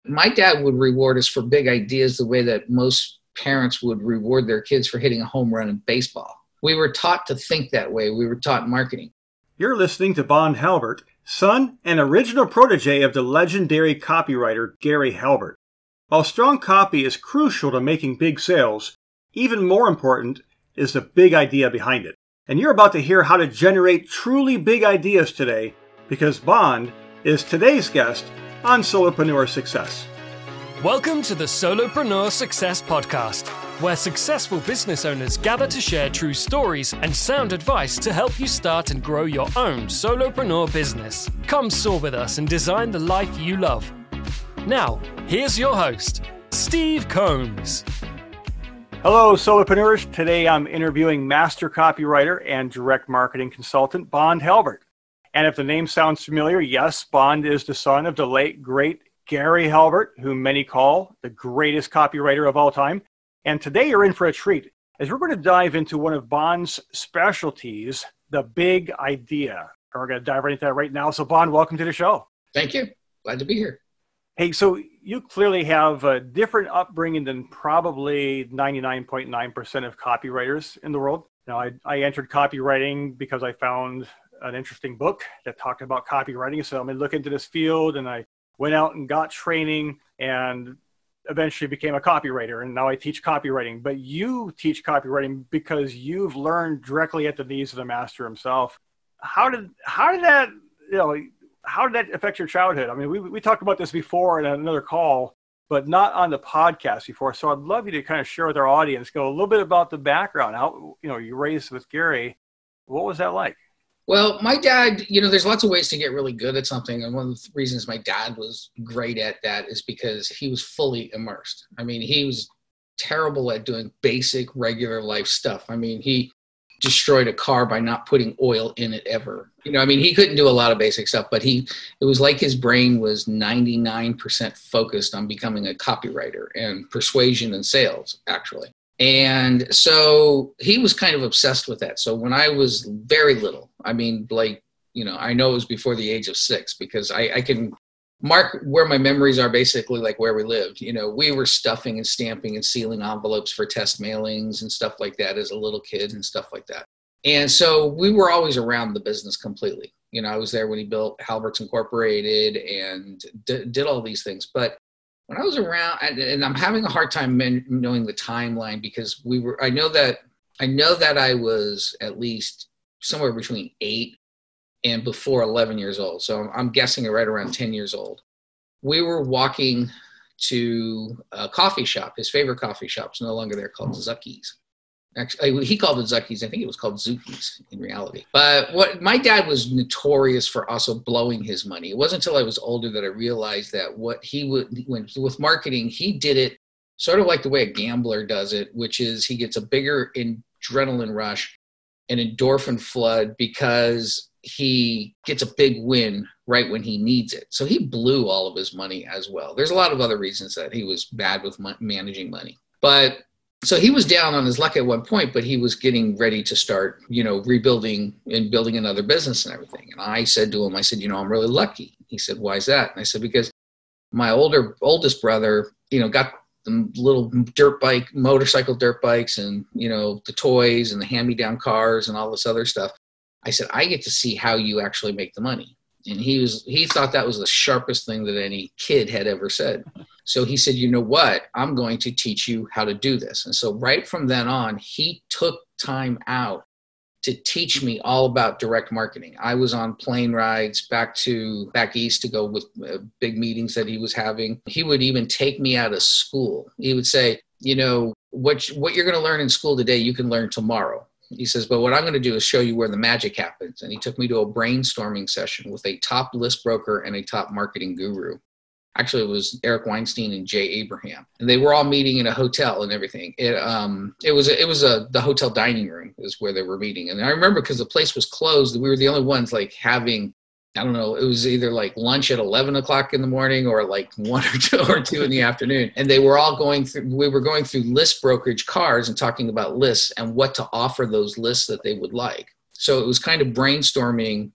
My dad would reward us for big ideas the way that most parents would reward their kids for hitting a home run in baseball. We were taught to think that way. We were taught marketing. You're listening to Bond Halbert, son and original protege of the legendary copywriter Gary Halbert. While strong copy is crucial to making big sales, even more important is the big idea behind it. And you're about to hear how to generate truly big ideas today, because Bond is today's guest on Solopreneur Success. Welcome to the Solopreneur Success Podcast, where successful business owners gather to share true stories and sound advice to help you start and grow your own solopreneur business. Come soar with us and design the life you love. Now, here's your host, Steve Combs. Hello, solopreneurs. Today I'm interviewing master copywriter and direct marketing consultant, Bond Halbert. And if the name sounds familiar, yes, Bond is the son of the late, great Gary Halbert, who many call the greatest copywriter of all time. And today you're in for a treat, as we're going to dive into one of Bond's specialties, the big idea. And we're going to dive right into that right now. So Bond, welcome to the show. Thank you. Glad to be here. Hey, so you clearly have a different upbringing than probably 99.9% of copywriters in the world. Now, I entered copywriting because I found an interesting book that talked about copywriting. So I'm going to look into this field, and I went out and got training and eventually became a copywriter. And now I teach copywriting. But you teach copywriting because you've learned directly at the knees of the master himself. How did that affect your childhood? I mean, we talked about this before in another call, but not on the podcast before. So I'd love you to kind of share with our audience, go a little bit about the background, how, you raised with Gary. What was that like? Well, my dad, there's lots of ways to get really good at something. And one of the reasons my dad was great at that is because he was fully immersed. I mean, he was terrible at doing basic, regular life stuff. I mean, he destroyed a car by not putting oil in it ever. He couldn't do a lot of basic stuff, but it was like his brain was 99% focused on becoming a copywriter and persuasion and sales, actually. And so he was kind of obsessed with that. So when I was very little, I know it was before the age of 6, because I can mark where my memories are, basically like where we lived. We were stuffing and stamping and sealing envelopes for test mailings and stuff like that as a little kid and stuff like that. And so we were always around the business completely. I was there when he built Halbert's Incorporated and did all these things. But when I was around, and I'm having a hard time knowing the timeline, because I know that I was at least somewhere between 8 and before 11 years old. So I'm guessing right around 10 years old. We were walking to a coffee shop. His favorite coffee shop's no longer there, called Zucky's. Actually, he called it Zucky's. I think it was called Zucky's in reality. But my dad was notorious for also blowing his money. It wasn't until I was older that I realized that with marketing, he did it sort of like the way a gambler does it, which is he gets a bigger adrenaline rush, an endorphin flood, because he gets a big win right when he needs it. So he blew all of his money as well. There's a lot of other reasons that he was bad with managing money. So he was down on his luck at one point, but he was getting ready to start, rebuilding and building another business and everything. And I said to him, I'm really lucky. He said, why is that? And I said, because my oldest brother, got the little motorcycle dirt bikes and, the toys and the hand-me-down cars and all this other stuff. I said, I get to see how you actually make the money. And he thought that was the sharpest thing that any kid had ever said. So he said, you know what? I'm going to teach you how to do this. And so right from then on, he took time out to teach me all about direct marketing. I was on plane rides back east to go with big meetings that he was having. He would even take me out of school. He would say, what you're going to learn in school today, you can learn tomorrow. He says, but what I'm going to do is show you where the magic happens. And he took me to a brainstorming session with a top list broker and a top marketing guru. Actually, it was Eric Weinstein and Jay Abraham. And they were all meeting in a hotel and everything. It was the hotel dining room is where they were meeting. And I remember because the place was closed, we were the only ones having, I don't know, it was either lunch at 11 o'clock in the morning or 1 or 2 in the afternoon. And we were going through list brokerage cards and talking about lists and what to offer those lists that they would like. So it was kind of brainstorming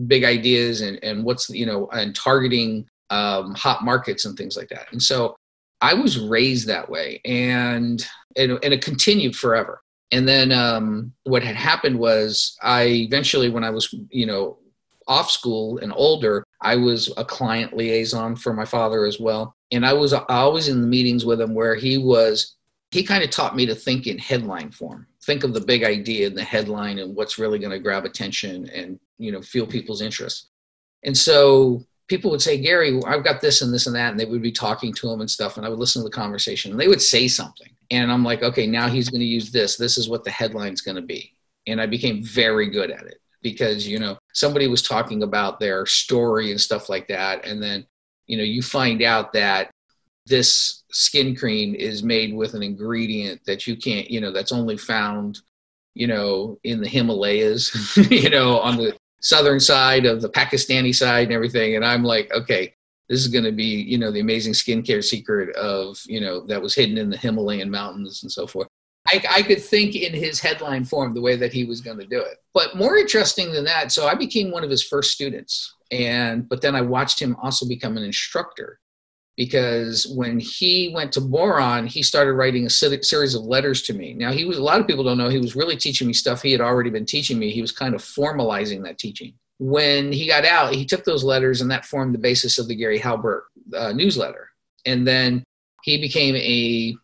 big ideas and what's, and targeting hot markets and things like that. And so I was raised that way, and it continued forever. And then what had happened was I eventually, when I was, off school and older, I was a client liaison for my father as well. And I was always in the meetings with him where he kind of taught me to think in headline form. Think of the big idea in the headline and what's really going to grab attention and, feel people's interest. And so people would say, Gary, I've got this and this and that. And they would be talking to him and stuff. And I would listen to the conversation and they would say something. And I'm like, okay, now he's going to use this. This is what the headline's going to be. And I became very good at it because, somebody was talking about their story and stuff like that. And then, you find out that this skin cream is made with an ingredient that you can't, that's only found, in the Himalayas, on the southern side of the Pakistani side and everything. And I'm like, okay, this is going to be, the amazing skincare secret of, that was hidden in the Himalayan mountains and so forth. I could think in his headline form the way that he was going to do it. But more interesting than that, so I became one of his first students. But then I watched him also become an instructor, because when he went to Boron, he started writing a series of letters to me. Now, a lot of people don't know, he was really teaching me stuff he had already been teaching me. He was kind of formalizing that teaching. When he got out, he took those letters and that formed the basis of the Gary Halbert newsletter. And then he became a,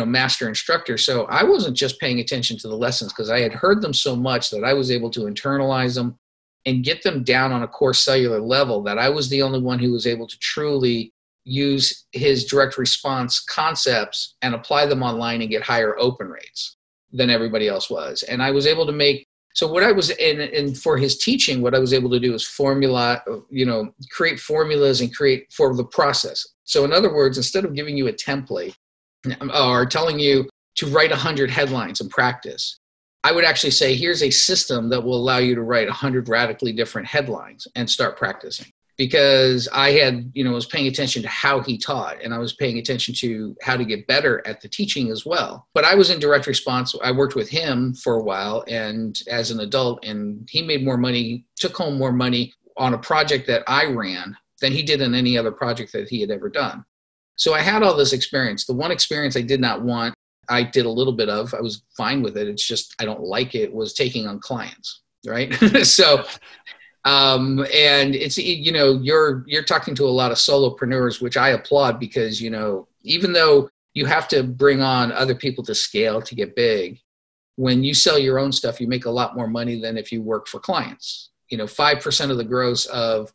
master instructor. So I wasn't just paying attention to the lessons because I had heard them so much that I was able to internalize them and get them down on a core cellular level, that I was the only one who was able to truly use his direct response concepts and apply them online and get higher open rates than everybody else was. And I was able to make, so what I was in for his teaching, what I was able to do is create formulas and create for the process. So in other words, instead of giving you a template or telling you to write 100 headlines and practice, I would actually say, here's a system that will allow you to write 100 radically different headlines and start practicing. Because I had, was paying attention to how he taught, and I was paying attention to how to get better at the teaching as well. But I was in direct response. I worked with him for a while and as an adult, and he made more money, took home more money on a project that I ran than he did in any other project that he had ever done. So I had all this experience. The one experience I did not want, I did a little bit of, I was fine with it. It's just, I don't like it, was taking on clients, right? So, and it's, you're talking to a lot of solopreneurs, which I applaud because, even though you have to bring on other people to scale to get big, when you sell your own stuff, you make a lot more money than if you work for clients. 5% of the gross of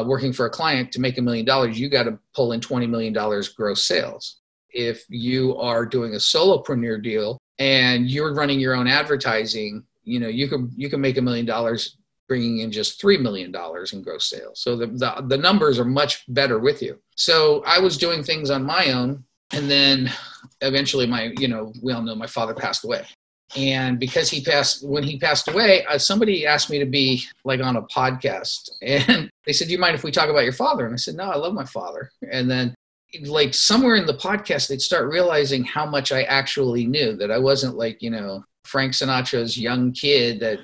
working for a client to make $1 million, you got to pull in $20 million gross sales. If you are doing a solopreneur deal and you're running your own advertising, you can make $1 million bringing in just $3 million in gross sales. So the numbers are much better with you. So I was doing things on my own. And then eventually we all know my father passed away. And because when he passed away, somebody asked me to be like on a podcast. And they said, do you mind if we talk about your father? And I said, no, I love my father. And then like somewhere in the podcast, they'd start realizing how much I actually knew, that I wasn't like, Frank Sinatra's young kid that,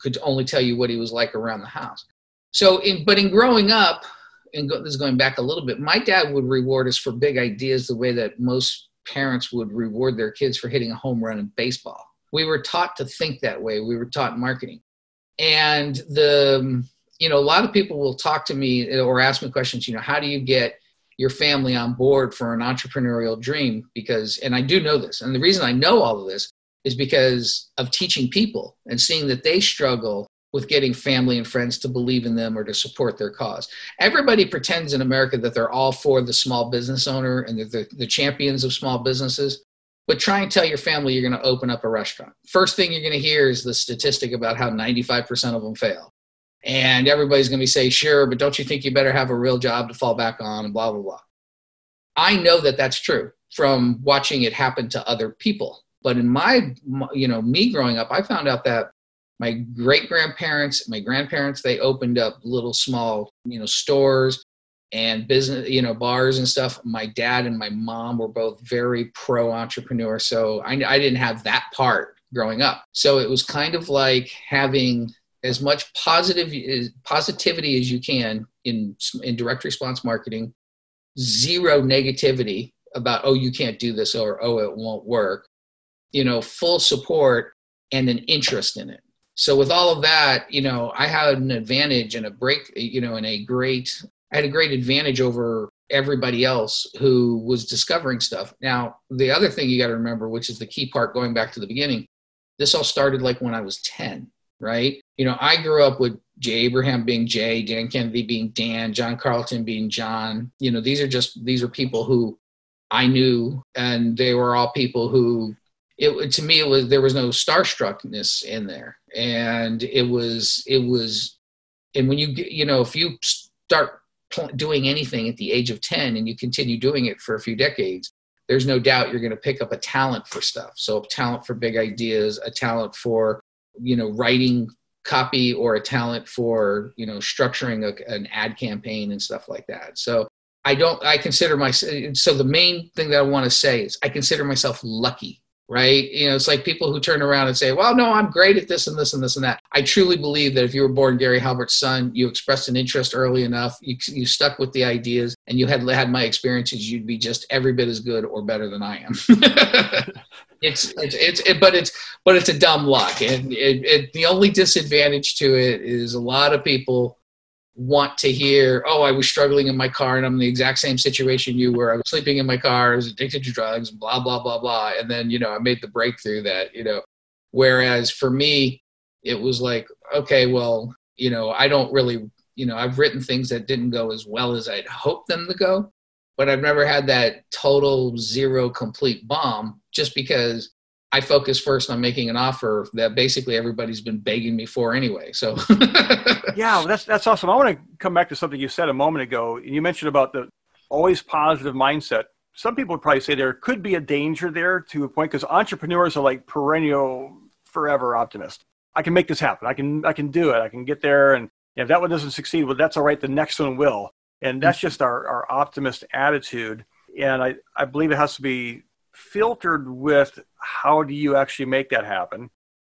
could only tell you what he was like around the house. So in growing up, and this is going back a little bit, my dad would reward us for big ideas the way that most parents would reward their kids for hitting a home run in baseball. We were taught to think that way. We were taught marketing. And a lot of people will talk to me or ask me questions, how do you get your family on board for an entrepreneurial dream? And I do know this. And the reason I know all of this is because of teaching people and seeing that they struggle with getting family and friends to believe in them or to support their cause. Everybody pretends in America that they're all for the small business owner and they're the champions of small businesses, but try and tell your family you're going to open up a restaurant. First thing you're going to hear is the statistic about how 95% of them fail. And everybody's going to say, sure, but don't you think you better have a real job to fall back on and blah, blah, blah. I know that that's true from watching it happen to other people. But in me growing up, I found out that my great-grandparents, my grandparents, they opened up little small, stores and business, bars and stuff. My dad and my mom were both very pro-entrepreneur. So I didn't have that part growing up. So it was kind of like having as much positivity as you can in direct response marketing, zero negativity about, oh, you can't do this, or, oh, it won't work, full support and an interest in it. So with all of that, I had an advantage and I had a great advantage over everybody else who was discovering stuff. Now, the other thing you got to remember, which is the key part going back to the beginning, this all started like when I was 10, right? I grew up with Jay Abraham being Jay, Dan Kennedy being Dan, John Carlton being John. These are people who I knew, and they were all people who, to me, there was no starstruckness in there. And and when if you start doing anything at the age of 10 and you continue doing it for a few decades, there's no doubt you're going to pick up a talent for stuff. So a talent for big ideas, a talent for, writing copy, or a talent for, structuring an ad campaign and stuff like that. So so the main thing that I want to say is I consider myself lucky, right? It's like people who turn around and say, well, no, I'm great at this and this and this and that. I truly believe that if you were born Gary Halbert's son, you expressed an interest early enough, you stuck with the ideas, and you had my experiences, you'd be just every bit as good or better than I am. But it's a dumb luck. And the only disadvantage to it is a lot of people want to hear, oh, I was struggling in my car and I'm in the exact same situation you were. I was sleeping in my car, I was addicted to drugs, blah, blah, blah, blah. And then, I made the breakthrough that, whereas for me, it was like, okay, well, I don't really, I've written things that didn't go as well as I'd hoped them to go, but I've never had that total zero complete bomb, just because I focus first on making an offer that basically everybody's been begging me for anyway. So yeah, that's awesome. I want to come back to something you said a moment ago. You mentioned about the always positive mindset. Some people would probably say there could be a danger there to a point, because entrepreneurs are like perennial, forever optimists. I can make this happen. I can do it. I can get there. And if that one doesn't succeed, well, that's all right. The next one will. And that's just our optimist attitude. And I believe it has to be filtered with how do you actually make that happen.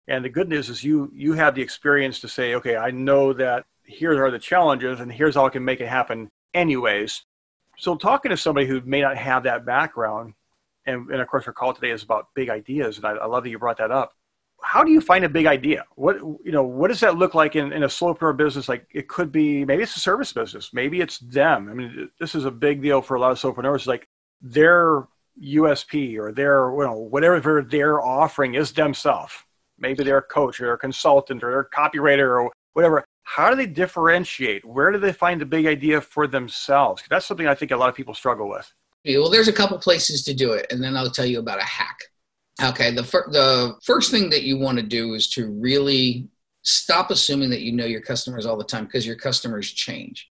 And the good news is you have the experience to say, okay, I know that here are the challenges and here's how I can make it happen anyways. So talking to somebody who may not have that background, and of course our call today is about big ideas, and I love that you brought that up. How do you find a big idea? What does that look like in a solopreneur business? Like, it could be, maybe it's a service business, maybe it's them. I mean, this is a big deal for a lot of solopreneurs. Like, their USP or their, whatever they're offering is themselves. Maybe they're a coach or a consultant or they're a copywriter or whatever. How do they differentiate? Where do they find the big idea for themselves? That's something I think a lot of people struggle with. Well, there's a couple places to do it, and then I'll tell you about a hack. Okay, the first thing that you want to do is to really stop assuming that you know your customers all the time, because your customers change.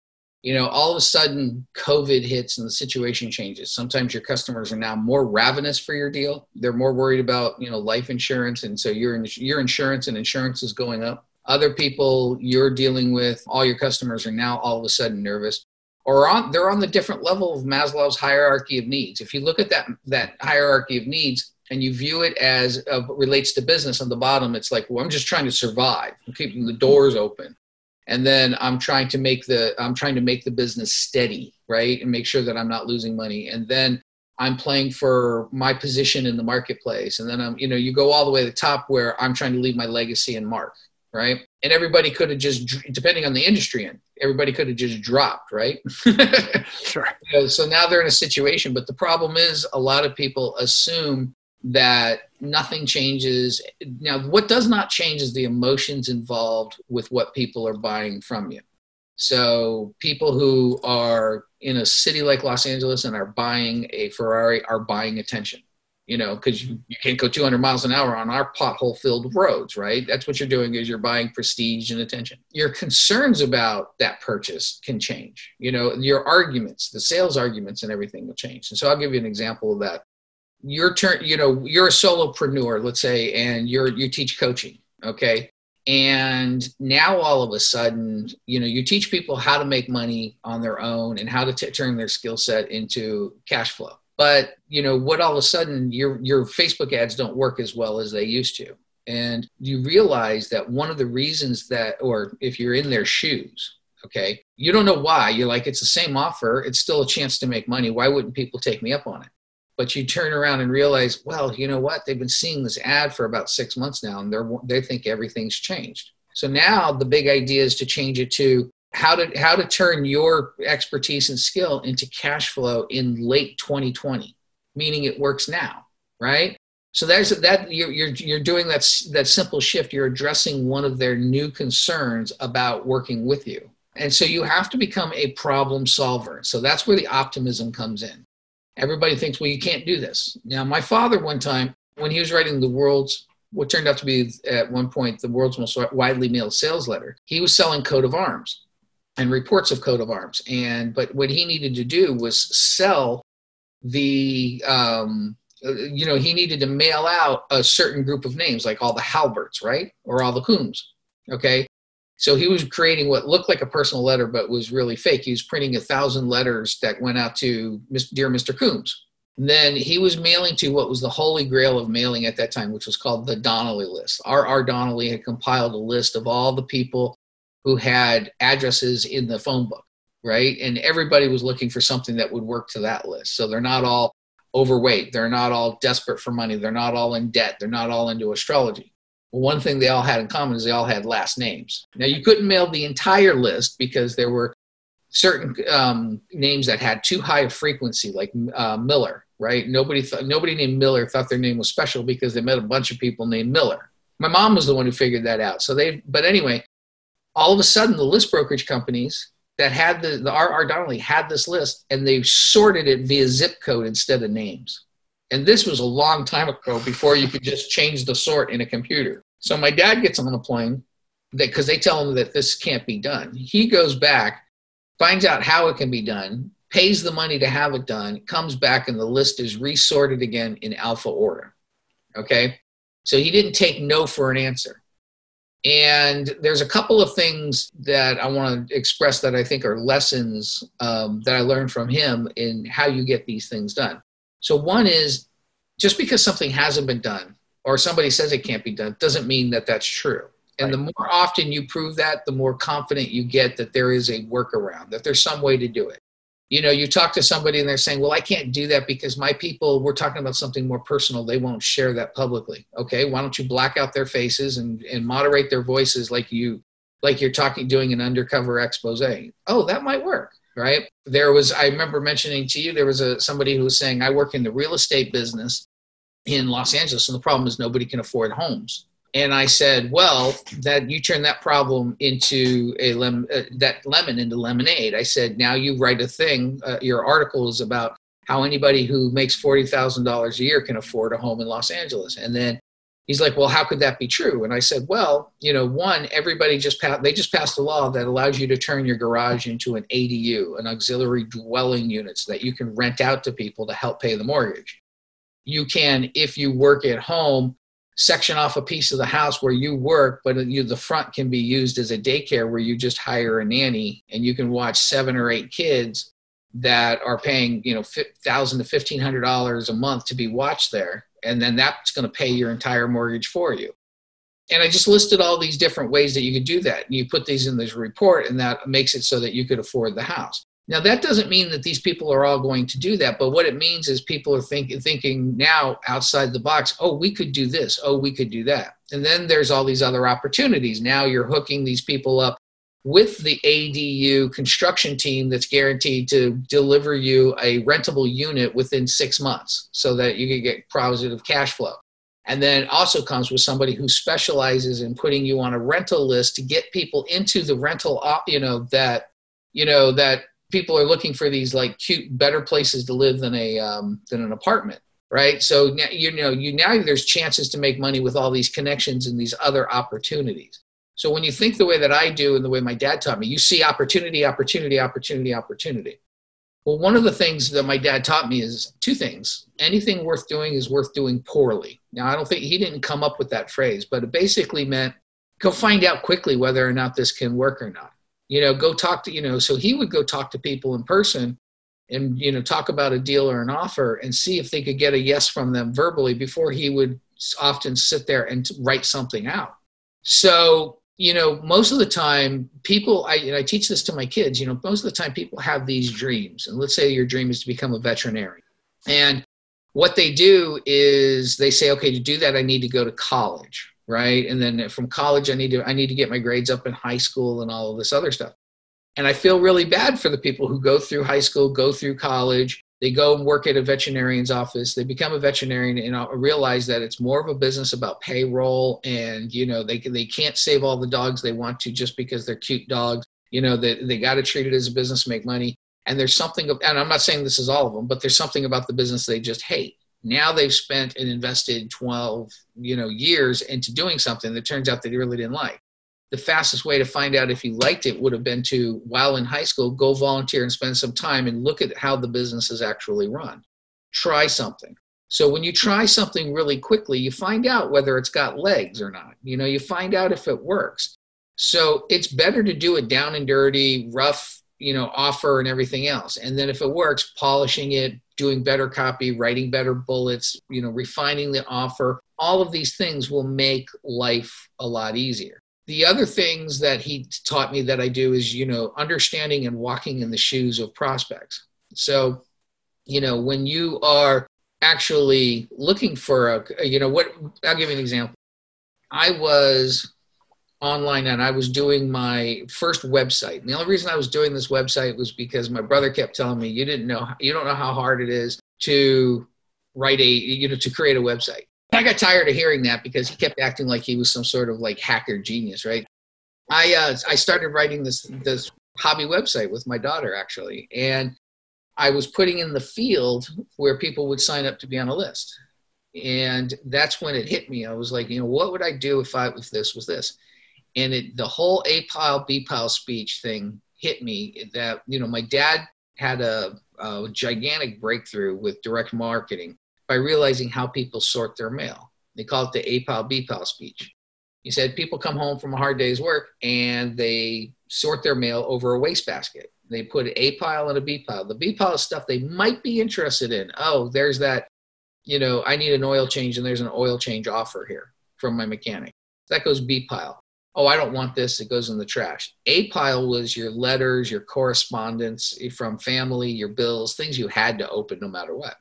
All of a sudden COVID hits and the situation changes. Sometimes your customers are now more ravenous for your deal. They're more worried about, life insurance. And so your insurance and insurance is going up. Other people you're dealing with, all your customers are now all of a sudden nervous, or they're on the different level of Maslow's hierarchy of needs. If you look at that hierarchy of needs and you view it as relates to business, on the bottom, it's like, well, I'm just trying to survive. I'm keeping the doors open. And then I'm trying to make the business steady, right? And make sure that I'm not losing money. And then I'm playing for my position in the marketplace. And then you go all the way to the top where I'm trying to leave my legacy and mark, right? And everybody could have just, depending on the industry, everybody could have just dropped, right? Sure. So now they're in a situation, but the problem is a lot of people assume that nothing changes. Now, what does not change is the emotions involved with what people are buying from you. So people who are in a city like Los Angeles and are buying a Ferrari are buying attention, because you can't go 200 miles an hour on our pothole-filled roads, right? That's what you're doing, is you're buying prestige and attention. Your concerns about that purchase can change. Your arguments, the sales arguments and everything will change. And so I'll give you an example of that. You're a solopreneur, let's say, and you teach coaching, okay? And now all of a sudden, you teach people how to make money on their own and how to turn their skill set into cash flow. But, what all of a sudden, your Facebook ads don't work as well as they used to. And you realize that one of the reasons that, or if you're in their shoes, Okay. You don't know why. You're like, it's the same offer. It's still a chance to make money. Why wouldn't people take me up on it? But you turn around and realize, well, you know what? They've been seeing this ad for about 6 months now, and they think everything's changed. So now the big idea is to change it to how to turn your expertise and skill into cash flow in late 2020, meaning it works now, right? So there's that. You're doing that simple shift. You're addressing one of their new concerns about working with you. And so you have to become a problem solver. So that's where the optimism comes in. Everybody thinks, well, you can't do this. Now, my father one time, when he was writing what turned out to be at one point the world's most widely mailed sales letter, he was selling coat of arms and reports of coat of arms. But what he needed to do was sell the, he needed to mail out a certain group of names, like all the Halberts, right? Or all the Coombs, okay? So he was creating what looked like a personal letter, but was really fake. He was printing 1,000 letters that went out to Dear Mr. Coombs. And then he was mailing to what was the holy grail of mailing at that time, which was called the Donnelly list. R. Donnelly had compiled a list of all the people who had addresses in the phone book, right? And everybody was looking for something that would work to that list. So they're not all overweight. They're not all desperate for money. They're not all in debt. They're not all into astrology. Well, one thing they all had in common is they all had last names. Now, you couldn't mail the entire list because there were certain names that had too high a frequency, like Miller, right? Nobody named Miller thought their name was special because they met a bunch of people named Miller. My mom was the one who figured that out. But anyway, all of a sudden, the list brokerage companies that had the R. Donnelly had this list, and they sorted it via zip code instead of names. And this was a long time ago before you could just change the sort in a computer. So my dad gets on a plane because they tell him that this can't be done. He goes back, finds out how it can be done, pays the money to have it done, comes back, and the list is resorted again in alpha order. Okay? So he didn't take no for an answer. And there's a couple of things that I want to express that I think are lessons that I learned from him in how you get these things done. So one is, just because something hasn't been done or somebody says it can't be done doesn't mean that that's true. And the more often you prove that, the more confident you get that there is a workaround, that there's some way to do it. You know, you talk to somebody and they're saying, well, I can't do that because my people, we're talking about something more personal. They won't share that publicly. Okay, why don't you black out their faces and moderate their voices like you're doing an undercover expose? Oh, that might work, right? I remember mentioning to you, there was somebody who was saying, I work in the real estate business in Los Angeles, and the problem is nobody can afford homes. And I said, well, that you turn that problem into that lemon into lemonade. I said, now you write a thing. Your article is about how anybody who makes $40,000 a year can afford a home in Los Angeles. And then he's like, well, how could that be true? And I said, well, one, everybody just passed a law that allows you to turn your garage into an ADU, an auxiliary dwelling unit, so that you can rent out to people to help pay the mortgage. You can, if you work at home, section off a piece of the house where you work, but the front can be used as a daycare where you just hire a nanny and you can watch 7 or 8 kids that are paying, $1,000 to $1,500 a month to be watched there. And then that's going to pay your entire mortgage for you. And I just listed all these different ways that you could do that. And you put these in this report, and that makes it so that you could afford the house. Now, that doesn't mean that these people are all going to do that, but what it means is people are thinking now outside the box, oh, we could do this, oh, we could do that. And then there's all these other opportunities. Now you're hooking these people up with the ADU construction team that's guaranteed to deliver you a rentable unit within 6 months so that you can get positive cash flow. And then also comes with somebody who specializes in putting you on a rental list to get people into the rental, that people are looking for these like cute, better places to live than an apartment, right? So now there's chances to make money with all these connections and these other opportunities. So when you think the way that I do and the way my dad taught me, you see opportunity, opportunity, opportunity, opportunity. Well, one of the things that my dad taught me is 2 things. Anything worth doing is worth doing poorly. Now, I don't think he didn't come up with that phrase, but it basically meant go find out quickly whether or not this can work or not. Go talk to, so he would go talk to people in person and, talk about a deal or an offer and see if they could get a yes from them verbally before he would often sit there and write something out. So most of the time people, I teach this to my kids, most of the time people have these dreams. And let's say your dream is to become a veterinarian. And what they do is they say, okay, to do that, I need to go to college, right? And then from college, I need to get my grades up in high school and all of this other stuff. And I feel really bad for the people who go through high school, go through college, they go and work at a veterinarian's office, they become a veterinarian, and realize that it's more of a business about payroll, and they can't save all the dogs they want to just because they're cute dogs. They got to treat it as a business, make money. And there's something, and I'm not saying this is all of them, but there's something about the business they just hate. Now they've spent and invested 12 years into doing something that turns out that they really didn't like. The fastest way to find out if you liked it would have been to, while in high school, go volunteer and spend some time and look at how the business is actually run. Try something. So when you try something really quickly, you find out whether it's got legs or not. You find out if it works. So it's better to do it down and dirty, rough, offer and everything else. And then if it works, polishing it, doing better copy, writing better bullets, refining the offer, all of these things will make life a lot easier. The other things that he taught me that I do is, understanding and walking in the shoes of prospects. So, when you are actually looking for I'll give you an example. I was online and I was doing my first website. And the only reason I was doing this website was because my brother kept telling me, you don't know how hard it is to write to create a website. I got tired of hearing that because he kept acting like he was some sort of like hacker genius, right? I started writing this hobby website with my daughter, actually. And I was putting in the field where people would sign up to be on a list. And that's when it hit me. I was like, what would I do if this was this? And the whole A pile, B pile speech thing hit me that, my dad had a gigantic breakthrough with direct marketing by realizing how people sort their mail. They call it the A pile, B pile speech. He said people come home from a hard day's work and they sort their mail over a wastebasket. They put an A pile and a B pile. The B pile is stuff they might be interested in. Oh, there's that, I need an oil change and there's an oil change offer here from my mechanic. That goes B pile. Oh, I don't want this. It goes in the trash. A pile was your letters, your correspondence from family, your bills, things you had to open no matter what.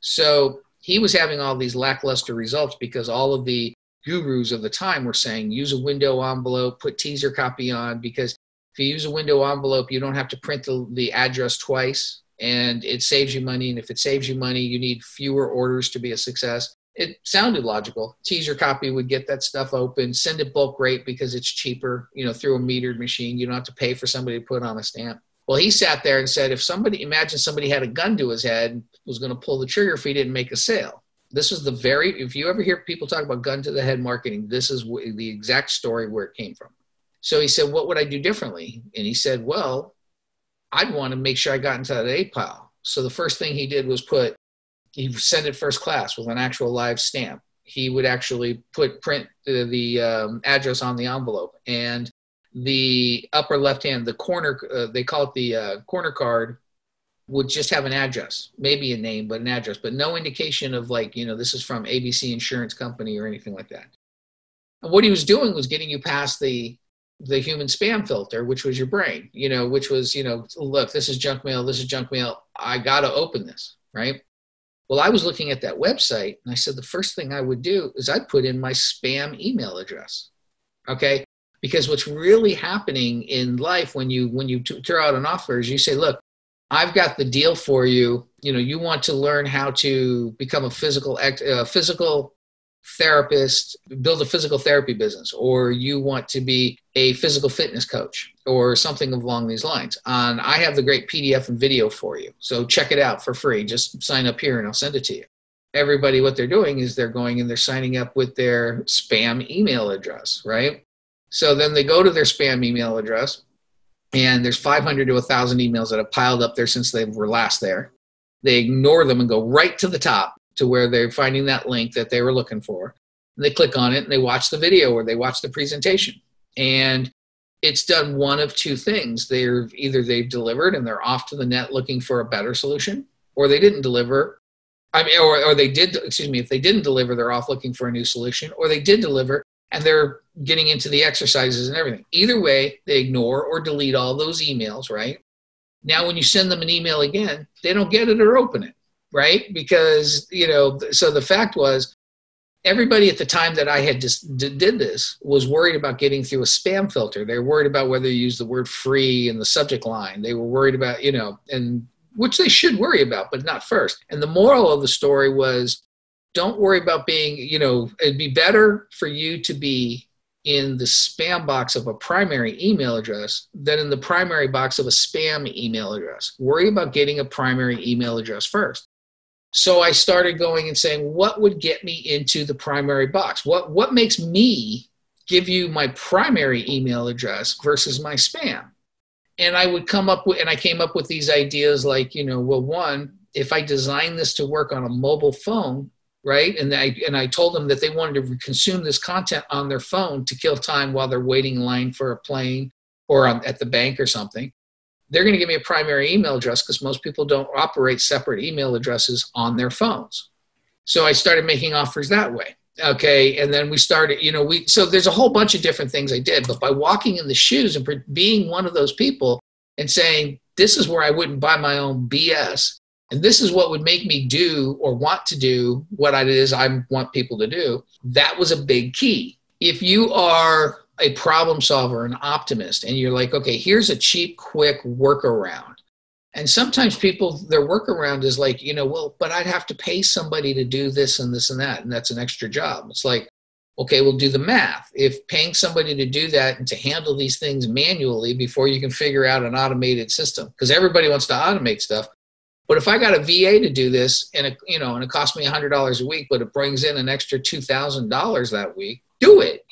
So he was having all these lackluster results because all of the gurus of the time were saying, use a window envelope, put teaser copy on, because if you use a window envelope, you don't have to print the address twice and it saves you money. And if it saves you money, you need fewer orders to be a success. It sounded logical. Teaser copy would get that stuff open, send it bulk rate because it's cheaper, through a metered machine. You don't have to pay for somebody to put on a stamp. Well, he sat there and said, imagine somebody had a gun to his head and was going to pull the trigger if he didn't make a sale. This was if you ever hear people talk about gun to the head marketing, this is the exact story where it came from. So he said, what would I do differently? And he said, well, I'd want to make sure I got into that A pile. So the first thing he did was he sent it first class with an actual live stamp. He would actually print the address on the envelope, and the upper left hand, the corner, they call it the corner card, would just have an address, maybe a name, but an address, but no indication of this is from ABC Insurance Company or anything like that. And what he was doing was getting you past the human spam filter, which was your brain, which was, look, this is junk mail. This is junk mail. I got to open this, right? Well, I was looking at that website and I said, the first thing I would do is I'd put in my spam email address. Okay. Because what's really happening in life when you throw out an offer is you say, look, I've got the deal for you. You want to learn how to become a physical therapist, build a physical therapy business, or you want to be a physical fitness coach or something along these lines. And I have the great PDF and video for you. So check it out for free. Just sign up here and I'll send it to you. Everybody, what they're doing is they're going and they're signing up with their spam email address, right? So then they go to their spam email address and there's 500 to 1,000 emails that have piled up there since they were last there. They ignore them and go right to the top to where they're finding that link that they were looking for. And they click on it and they watch the video or they watch the presentation. And it's done one of two things. They've delivered and they're off to the net looking for a better solution, or they didn't deliver. If they didn't deliver, they're off looking for a new solution, or they did deliver and they're getting into the exercises and everything. Either way, they ignore or delete all those emails, right? Now, when you send them an email again, they don't get it or open it, right? Because, so the fact was, everybody at the time that I had just did this was worried about getting through a spam filter. They were worried about whether you use the word free in the subject line. They were worried about, and which they should worry about, but not first. And the moral of the story was, don't worry about being, it'd be better for you to be in the spam box of a primary email address than in the primary box of a spam email address. Worry about getting a primary email address first. So I started going and saying, what would get me into the primary box? What makes me give you my primary email address versus my spam? And I came up with these ideas like, one, if I design this to work on a mobile phone, right? And I told them that they wanted to consume this content on their phone to kill time while they're waiting in line for a plane or at the bank or something. They're going to give me a primary email address because most people don't operate separate email addresses on their phones. So I started making offers that way. Okay. And then we started, so there's a whole bunch of different things I did, but by walking in the shoes and being one of those people and saying, this is where I wouldn't buy my own BS. And this is what would make me do or want to do what it is I want people to do. That was a big key. If you are a problem solver, an optimist, and you're like, okay, here's a cheap, quick workaround. And sometimes people, their workaround is like, but I'd have to pay somebody to do this and this and that. And that's an extra job. It's like, okay, we'll do the math. If paying somebody to do that and to handle these things manually before you can figure out an automated system, because everybody wants to automate stuff. But if I got a VA to do this and it costs me $100 a week, but it brings in an extra $2,000 that week, do it.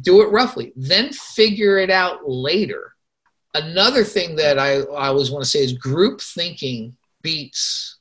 Do it roughly, then figure it out later. Another thing that I always want to say is group thinking beats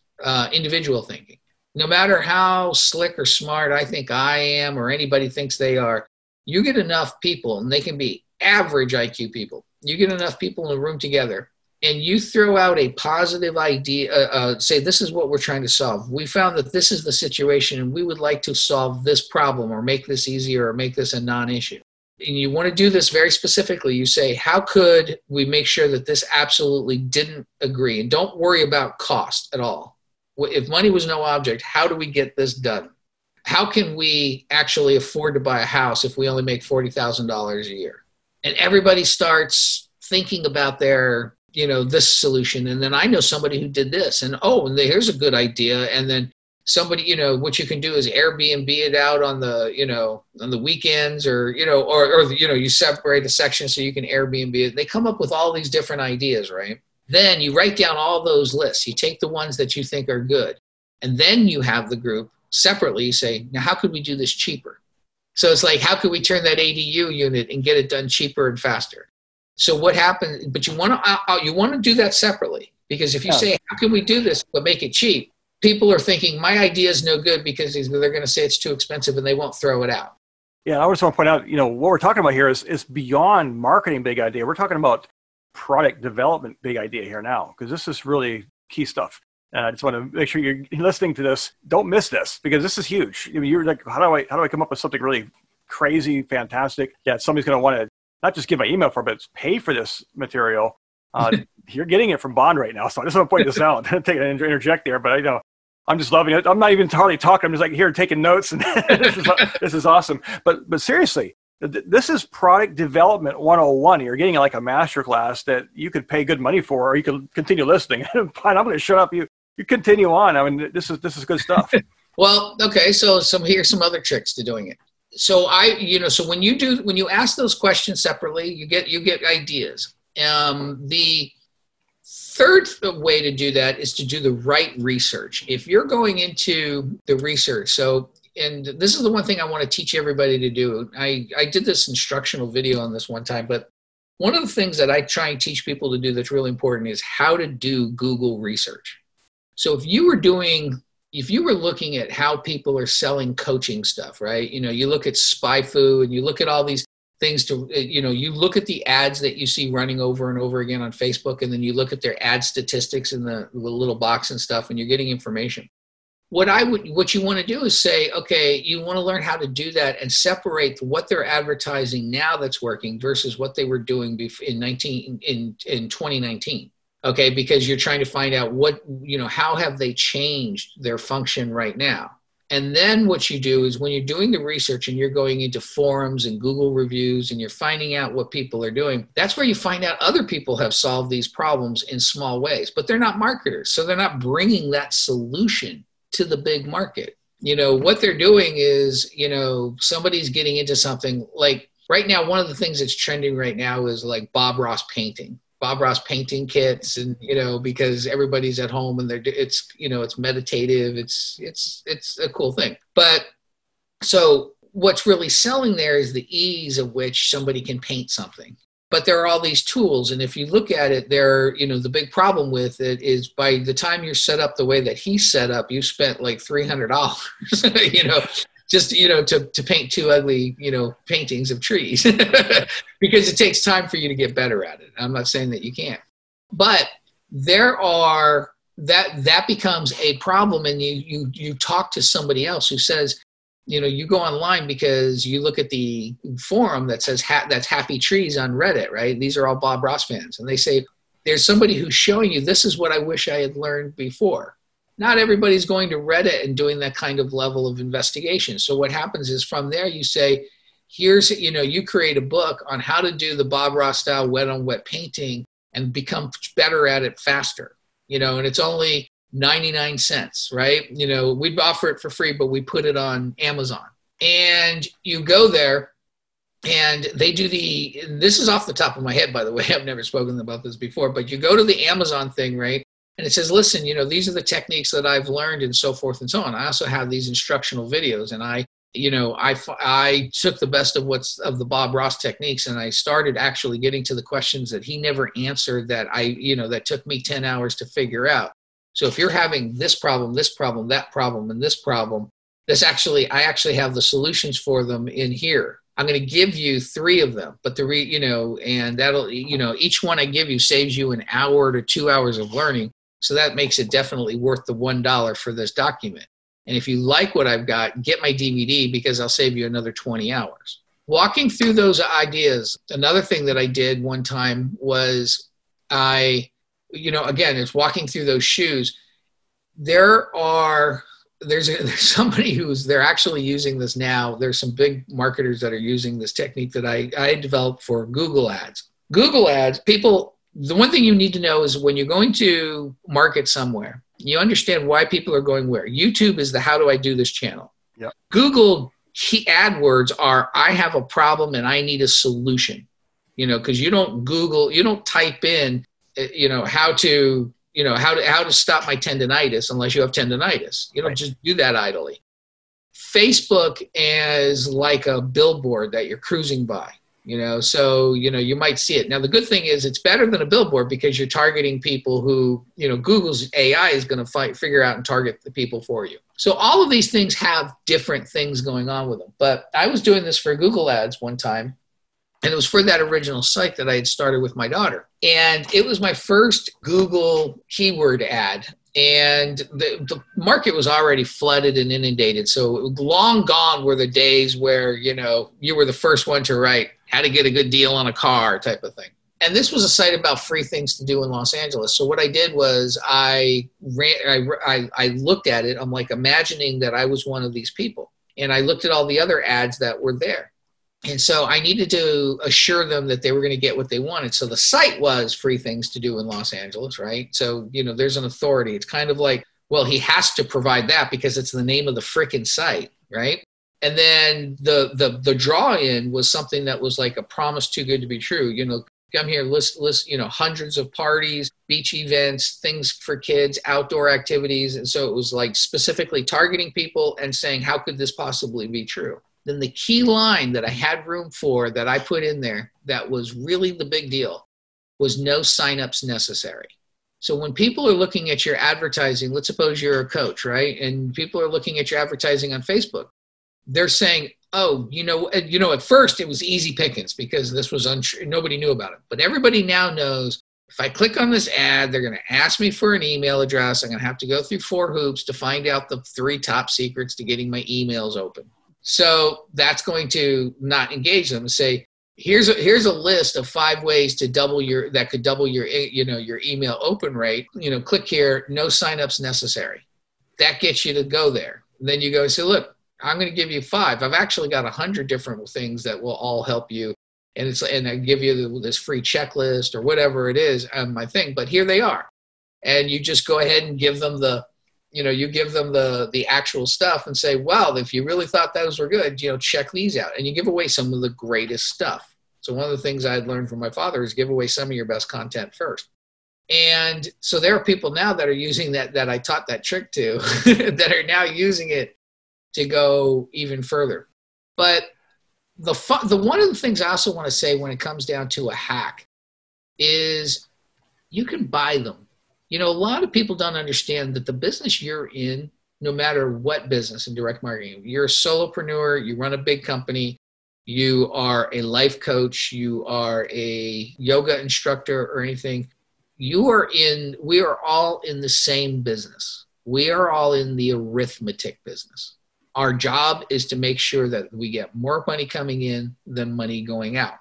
individual thinking. No matter how slick or smart I think I am or anybody thinks they are, you get enough people, and they can be average IQ people. You get enough people in a room together, and you throw out a positive idea, say, this is what we're trying to solve. We found that this is the situation, and we would like to solve this problem or make this easier or make this a non-issue. And you want to do this very specifically. You say, how could we make sure that this absolutely didn't agree? And don't worry about cost at all. If money was no object, how do we get this done? How can we actually afford to buy a house if we only make $40,000 a year? And everybody starts thinking about their this solution. And then I know somebody who did this, and here's a good idea. And then somebody, what you can do is Airbnb it out on the weekends or you separate a section so you can Airbnb it. They come up with all these different ideas, right? Then you write down all those lists. You take the ones that you think are good. And then you have the group separately say, now how could we do this cheaper? So it's like, how could we turn that ADU unit and get it done cheaper and faster? So what happens, but you want to do that separately, because if you say, how can we do this but make it cheap? People are thinking my idea is no good because they're going to say it's too expensive and they won't throw it out. Yeah, I just want to point out, what we're talking about here is beyond marketing big idea. We're talking about product development big idea here now, because this is really key stuff. And I just want to make sure you're listening to this. Don't miss this, because this is huge. You're like, how do I come up with something really crazy, fantastic? Yeah, somebody's going to want to not just give my email for it, but pay for this material. You're getting it from Bond right now. So I just want to point this out. Interject there, but I'm just loving it. I'm not even hardly talking. I'm just like here taking notes, and this is awesome. But seriously, this is product development 101. You're getting like a master class that you could pay good money for, or you could continue listening. Fine, I'm going to shut up. You continue on. I mean, this is good stuff. Well, okay. So here's some other tricks to doing it. So so when you ask those questions separately, you get ideas. The third way to do that is to do the right research. If you're going into the research, and this is the one thing I want to teach everybody to do. I did this instructional video on this one time, but one of the things that I try and teach people to do that's really important is how to do Google research. So if you were looking at how people are selling coaching stuff, right? You look at SpyFu and you look at all these things you look at the ads that you see running over and over again on Facebook, and then you look at their ad statistics in the little box and stuff, and you're getting information. what you want to do is say, okay, you want to learn how to do that and separate what they're advertising now that's working versus what they were doing in 2019. Okay, because you're trying to find out how have they changed their function right now. And then what you do is when you're doing the research and you're going into forums and Google reviews and you're finding out what people are doing, that's where you find out other people have solved these problems in small ways, but they're not marketers. So they're not bringing that solution to the big market. What they're doing is, somebody's getting into something like right now, one of the things that's trending right now is like Bob Ross painting kits, and because everybody's at home and it's meditative, it's a cool thing. But so what's really selling there is the ease of which somebody can paint something. But there are all these tools, and if you look at it, the big problem with it is by the time you're set up the way that he's set up, you spent like $300, just to paint two ugly paintings of trees because it takes time for you to get better at it. I'm not saying that you can't, but that becomes a problem, and you talk to somebody else who says, you go online because you look at the forum that says that's Happy Trees on Reddit, right? These are all Bob Ross fans, and they say there's somebody who's showing you this is what I wish I had learned before. Not everybody's going to Reddit and doing that kind of level of investigation. So what happens is from there you say, you create a book on how to do the Bob Ross style wet on wet painting and become better at it faster, and it's only 99 cents, right? We'd offer it for free, but we put it on Amazon. And you go there and they do this is off the top of my head, by the way, I've never spoken about this before, but you go to the Amazon thing, right? And it says, listen, these are the techniques that I've learned and so forth and so on. I also have these instructional videos, and I took the best of the Bob Ross techniques, and I started actually getting to the questions that he never answered that that took me 10 hours to figure out. So if you're having this problem, that problem, and this problem, I actually have the solutions for them in here. I'm going to give you 3 of them, but and that'll, each one I give you saves you an hour to 2 hours of learning. So that makes it definitely worth the $1 for this document. And if you like what I've got, get my DVD because I'll save you another 20 hours. Walking through those ideas, another thing that I did one time was again, it's walking through those shoes. There's somebody they're actually using this now. There's some big marketers that are using this technique that I developed for Google ads. Google ads, the one thing you need to know is when you're going to market somewhere, you understand why people are going where. YouTube is the how do I do this channel. Yep. Google key AdWords are I have a problem and I need a solution. Because you don't type in how to stop my tendonitis unless you have tendonitis. You don't just do that idly. Facebook is like a billboard that you're cruising by, so, you might see it. Now, the good thing is it's better than a billboard because you're targeting people who, Google's AI is going to figure out and target the people for you. So all of these things have different things going on with them. But I was doing this for Google ads one time. And it was for that original site that I had started with my daughter. And it was my first Google keyword ad. And the market was already flooded and inundated. So long gone were the days where, you were the first one to write how to get a good deal on a car type of thing. And this was a site about free things to do in Los Angeles. So what I did was I looked at it. I'm like imagining that I was one of these people. And I looked at all the other ads that were there. And so I needed to assure them that they were going to get what they wanted. So the site was free things to do in Los Angeles, right? So, there's an authority. It's kind of like, well, he has to provide that because it's the name of the frickin' site, right? And then the draw-in was something that was like a promise too good to be true. Come here, list, hundreds of parties, beach events, things for kids, outdoor activities. And so it was like specifically targeting people and saying, how could this possibly be true? Then the key line that I had room for that I put in there that was really the big deal was no signups necessary. So when people are looking at your advertising, let's suppose you're a coach, right? And people are looking at your advertising on Facebook. They're saying, oh, at first it was easy pickings because this was nobody knew about it. But everybody now knows If I click on this ad, they're going to ask me for an email address. I'm going to have to go through 4 hoops to find out the 3 top secrets to getting my emails open. So that's going to not engage them and say, here's a list of 5 ways to double your email open rate. Click here, no signups necessary. That gets you to go there. Then you go and say, look, I'm going to give you 5. I've actually got 100 different things that will all help you. And I give you this free checklist or whatever it is on my thing, but here they are. And you just go ahead and give them the actual stuff and say, well, if you really thought those were good, check these out. And you give away some of the greatest stuff. So one of the things I had learned from my father is give away some of your best content first. And so there are people now that are using that I taught that trick to, that are now using it to go even further. But the one of the things I also want to say when it comes down to a hack is you can buy them. A lot of people don't understand that the business you're in, no matter what business in direct marketing, you're a solopreneur, you run a big company, you are a life coach, you are a yoga instructor or anything, we are all in the same business. We are all in the arithmetic business. Our job is to make sure that we get more money coming in than money going out.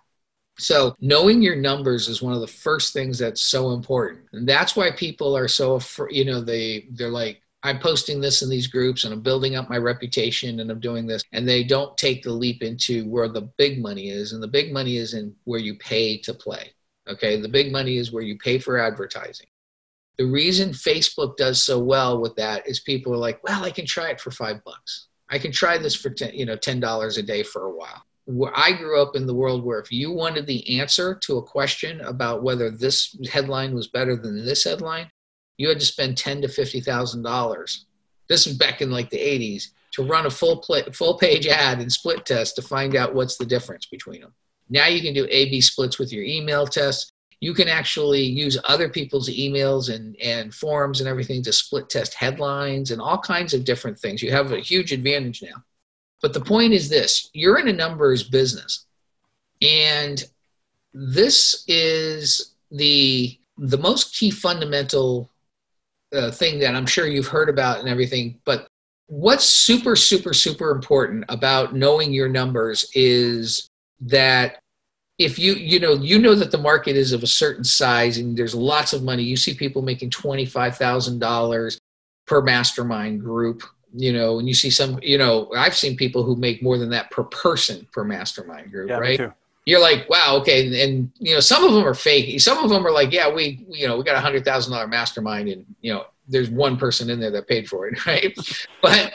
So knowing your numbers is one of the first things that's so important. And that's why people are so, they're like, I'm posting this in these groups and I'm building up my reputation and I'm doing this. And they don't take the leap into where the big money is. And the big money is in where you pay to play. Okay. The big money is where you pay for advertising. The reason Facebook does so well with that is people are like, well, I can try it for $5. I can try this for $10 a day for a while. Where I grew up in the world where if you wanted the answer to a question about whether this headline was better than this headline, you had to spend $10,000 to $50,000. This was back in like the 80s to run a full page ad and split test to find out what's the difference between them. Now you can do A/B splits with your email tests. You can actually use other people's emails and forms and everything to split test headlines and all kinds of different things. You have a huge advantage now. But the point is this, you're in a numbers business. And this is the most key fundamental thing that I'm sure you've heard about and everything. But what's super, super, super important about knowing your numbers is that if you know that the market is of a certain size and there's lots of money, you see people making $25,000 per mastermind group, and you see some, I've seen people who make more than that per person per mastermind group, right? Me too. You're like, wow, okay. And some of them are fake. Some of them are like, yeah, we got $100,000 mastermind and, there's one person in there that paid for it, right? But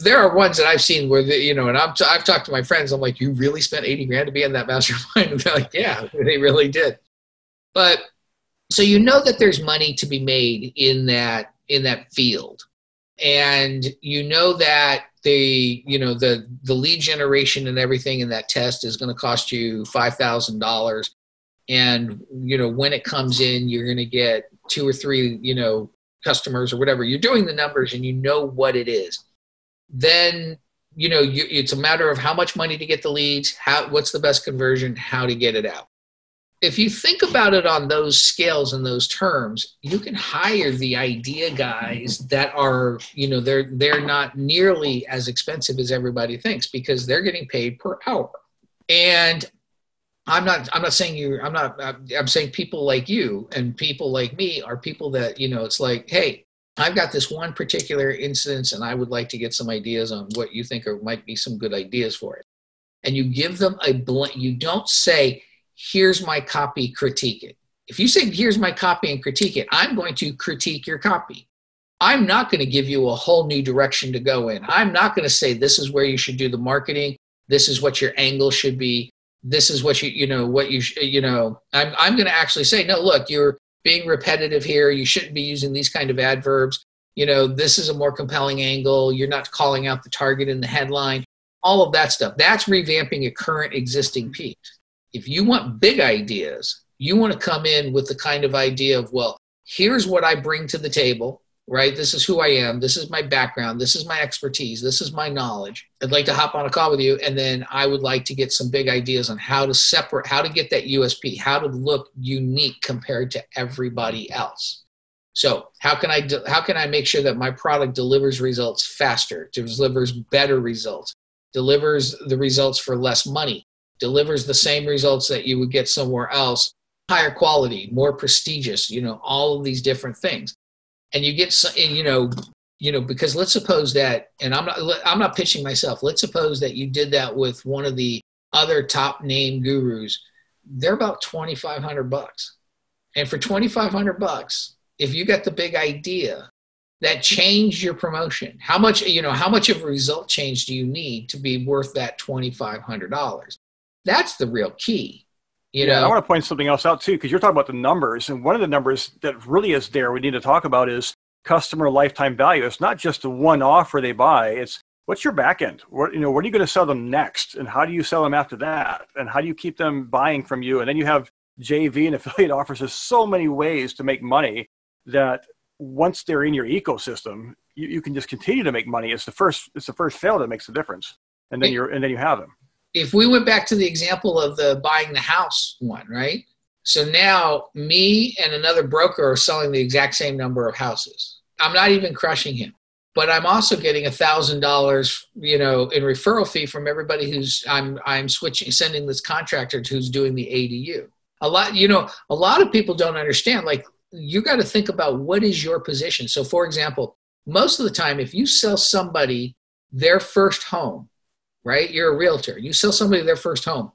there are ones that I've seen where, and I've talked to my friends. I'm like, you really spent $80,000 to be in that mastermind? And they're like, yeah, they really did. But so that there's money to be made in that field. And that the lead generation and everything in that test is going to cost you $5,000. And, when it comes in, you're going to get 2 or 3, customers or whatever. You're doing the numbers and you know what it is. Then, it's a matter of how much money to get the leads, what's the best conversion, how to get it out. If you think about it on those scales and those terms, you can hire the idea guys that are, they're not nearly as expensive as everybody thinks because they're getting paid per hour. And I'm saying people like you and people like me are people that, it's like, hey, I've got this one particular instance and I would like to get some ideas on what you think might be some good ideas for it. And you give them you don't say, here's my copy, critique it. If you say, here's my copy and critique it, I'm going to critique your copy. I'm not going to give you a whole new direction to go in. I'm not going to say, this is where you should do the marketing. This is what your angle should be. This is what I'm going to actually say, no, look, you're being repetitive here. You shouldn't be using these kind of adverbs. This is a more compelling angle. You're not calling out the target in the headline, all of that stuff. That's revamping a current existing piece. If you want big ideas, you want to come in with the kind of idea of, well, here's what I bring to the table. right? This is who I am. This is my background. This is my expertise. This is my knowledge. I'd like to hop on a call with you. And then I would like to get some big ideas on how to get that USP, how to look unique compared to everybody else. So how can I make sure that my product delivers results faster, delivers better results, delivers the results for less money, delivers the same results that you would get somewhere else, higher quality, more prestigious, all of these different things. And you get, because let's suppose that, and I'm not pitching myself. Let's suppose that you did that with one of the other top name gurus. They're about $2,500. And for $2,500, if you got the big idea that changed your promotion, how much of a result change do you need to be worth that $2,500? That's the real key. I want to point something else out too, because you're talking about the numbers, and one of the numbers that really is there we need to talk about is customer lifetime value. It's not just the one offer they buy. It's what's your back end? What are you going to sell them next, and how do you sell them after that, and how do you keep them buying from you? And then you have JV and affiliate offers. There's so many ways to make money that once they're in your ecosystem, you can just continue to make money. It's the first sale that makes the difference, and then you have them. If we went back to the example of the buying the house one, right? So now me and another broker are selling the exact same number of houses. I'm not even crushing him, but I'm also getting $1,000, in referral fee from everybody who's I'm sending this contractor who's doing the ADU. A lot of people don't understand, like, you got to think about what is your position. So for example, most of the time, if you sell somebody their first home, right? You're a realtor. You sell somebody their first home.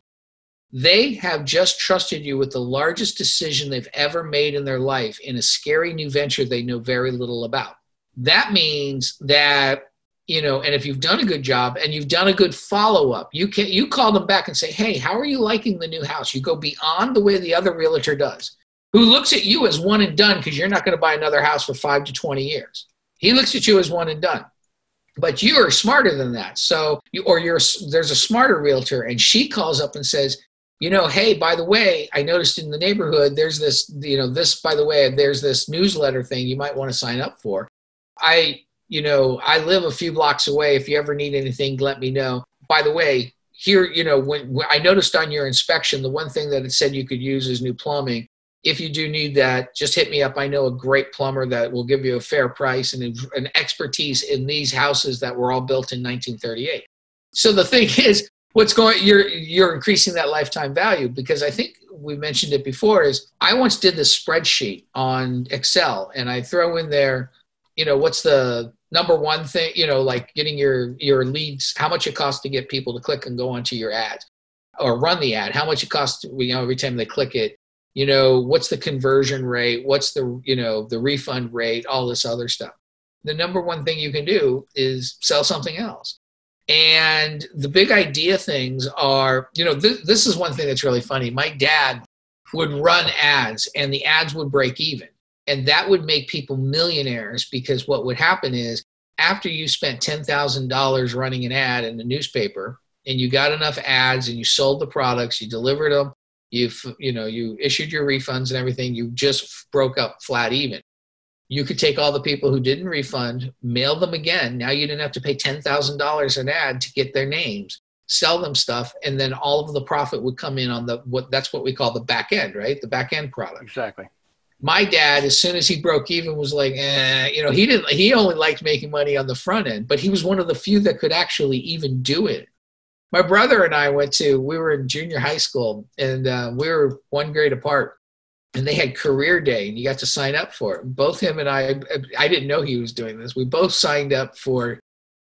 They have just trusted you with the largest decision they've ever made in their life in a scary new venture they know very little about. That means that, and if you've done a good job and you've done a good follow-up, you call them back and say, hey, how are you liking the new house? You go beyond the way the other realtor does, who looks at you as one and done because you're not going to buy another house for 5 to 20 years. He looks at you as one and done. But you are smarter than that. So, there's a smarter realtor, and she calls up and says, hey, by the way, I noticed in the neighborhood, there's this, by the way, there's this newsletter thing you might want to sign up for. I live a few blocks away. If you ever need anything, let me know. By the way, here, when I noticed on your inspection, the one thing that it said you could use is new plumbing. If you do need that, just hit me up. I know a great plumber that will give you a fair price and an expertise in these houses that were all built in 1938. So the thing is, you're increasing that lifetime value, because I think we mentioned it before, is I once did this spreadsheet on Excel, and I throw in there, what's the number one thing, like getting your leads, how much it costs to get people to click and go onto your ads or run the ad, how much it costs, every time they click it. What's the conversion rate? What's the refund rate? All this other stuff. The number one thing you can do is sell something else. And the big idea things are, this is one thing that's really funny. My dad would run ads, and the ads would break even. And that would make people millionaires, because what would happen is, after you spent $10,000 running an ad in the newspaper, and you got enough ads and you sold the products, you delivered them, you issued your refunds and everything, you just broke up flat even. You could take all the people who didn't refund, mail them again. Now you didn't have to pay $10,000 an ad to get their names, sell them stuff, and then all of the profit would come in on that's what we call the back end, right? The back end product. Exactly. My dad, as soon as he broke even, was like, he only liked making money on the front end, but he was one of the few that could actually even do it. My brother and I we were in junior high school, and we were one grade apart, and they had career day, and you got to sign up for it. Both him and I didn't know he was doing this. We both signed up for,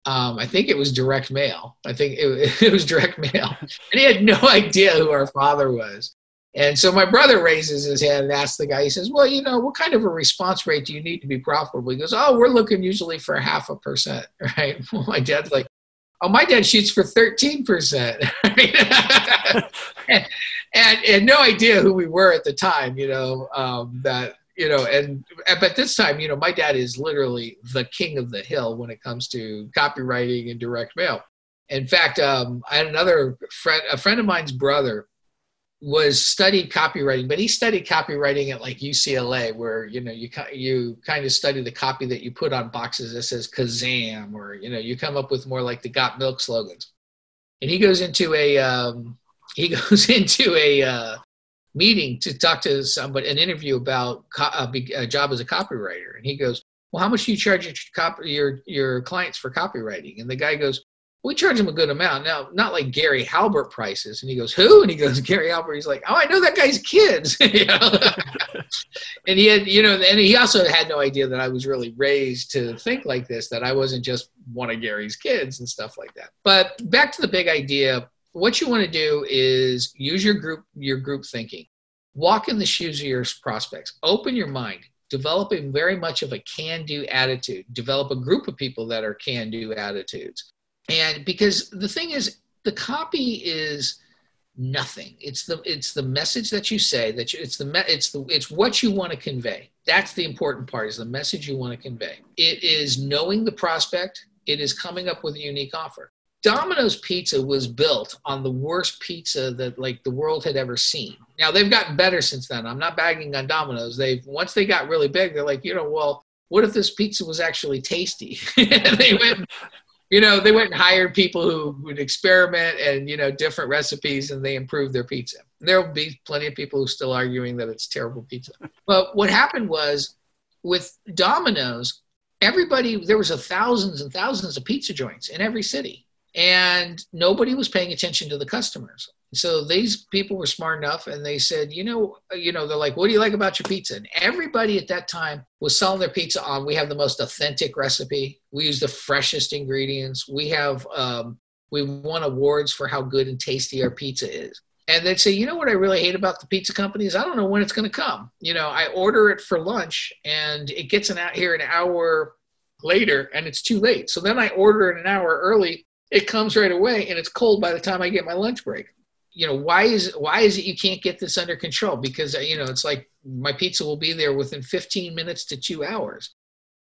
I think it was direct mail. I think it was direct mail. And he had no idea who our father was. And so my brother raises his hand and asks the guy, he says, well, what kind of a response rate do you need to be profitable? He goes, we're looking usually for 0.5%, right? Well, my dad's like, my dad shoots for 13%. and no idea who we were at the time, but this time, my dad is literally the king of the hill when it comes to copywriting and direct mail. In fact, I had a friend of mine's brother was studied copywriting, but he studied copywriting at like UCLA, where, you know, you kind of study the copy that you put on boxes that says Kazam, or, you know, you come up with more like the Got Milk slogans. And he goes into a meeting to talk to somebody, an interview about a job as a copywriter. And he goes, well, how much do you charge your clients for copywriting? And the guy goes, we charge them a good amount. Now, not like Gary Halbert prices. And he goes, who? And he goes, Gary Halbert. He's like, oh, I know that guy's kids. You know? And he had, you know, and he also had no idea that I was really raised to think like this, that I wasn't just one of Gary's kids and stuff like that. But back to the big idea, what you want to do is use your group thinking. Walk in the shoes of your prospects. Open your mind. Develop very much of a can-do attitude. Develop a group of people that are can-do attitudes. And because the thing is, the copy is nothing. It's the message that you say, it's what you want to convey. That's the important part, is the message you want to convey. It is knowing the prospect. It is coming up with a unique offer. Domino's Pizza was built on the worst pizza that like the world had ever seen. Now they've gotten better since then. I'm not bagging on Domino's. Once they got really big, they're like, you know, well, what if this pizza was actually tasty? They went and hired people who would experiment and, you know, different recipes, and they improved their pizza. There will be plenty of people who are still arguing that it's terrible pizza. But what happened was, with Domino's, there was thousands and thousands of pizza joints in every city, and nobody was paying attention to the customers. So these people were smart enough, and they said, you know, they're like, what do you like about your pizza? And everybody at that time was selling their pizza on, we have the most authentic recipe. We use the freshest ingredients. We won awards for how good and tasty our pizza is. And they'd say, you know what I really hate about the pizza company is I don't know when it's going to come. You know, I order it for lunch and it gets here an hour later and it's too late. So then I order it an hour early. It comes right away and it's cold by the time I get my lunch break. You know, why is it you can't get this under control? Because, you know, it's like my pizza will be there within 15 minutes to 2 hours.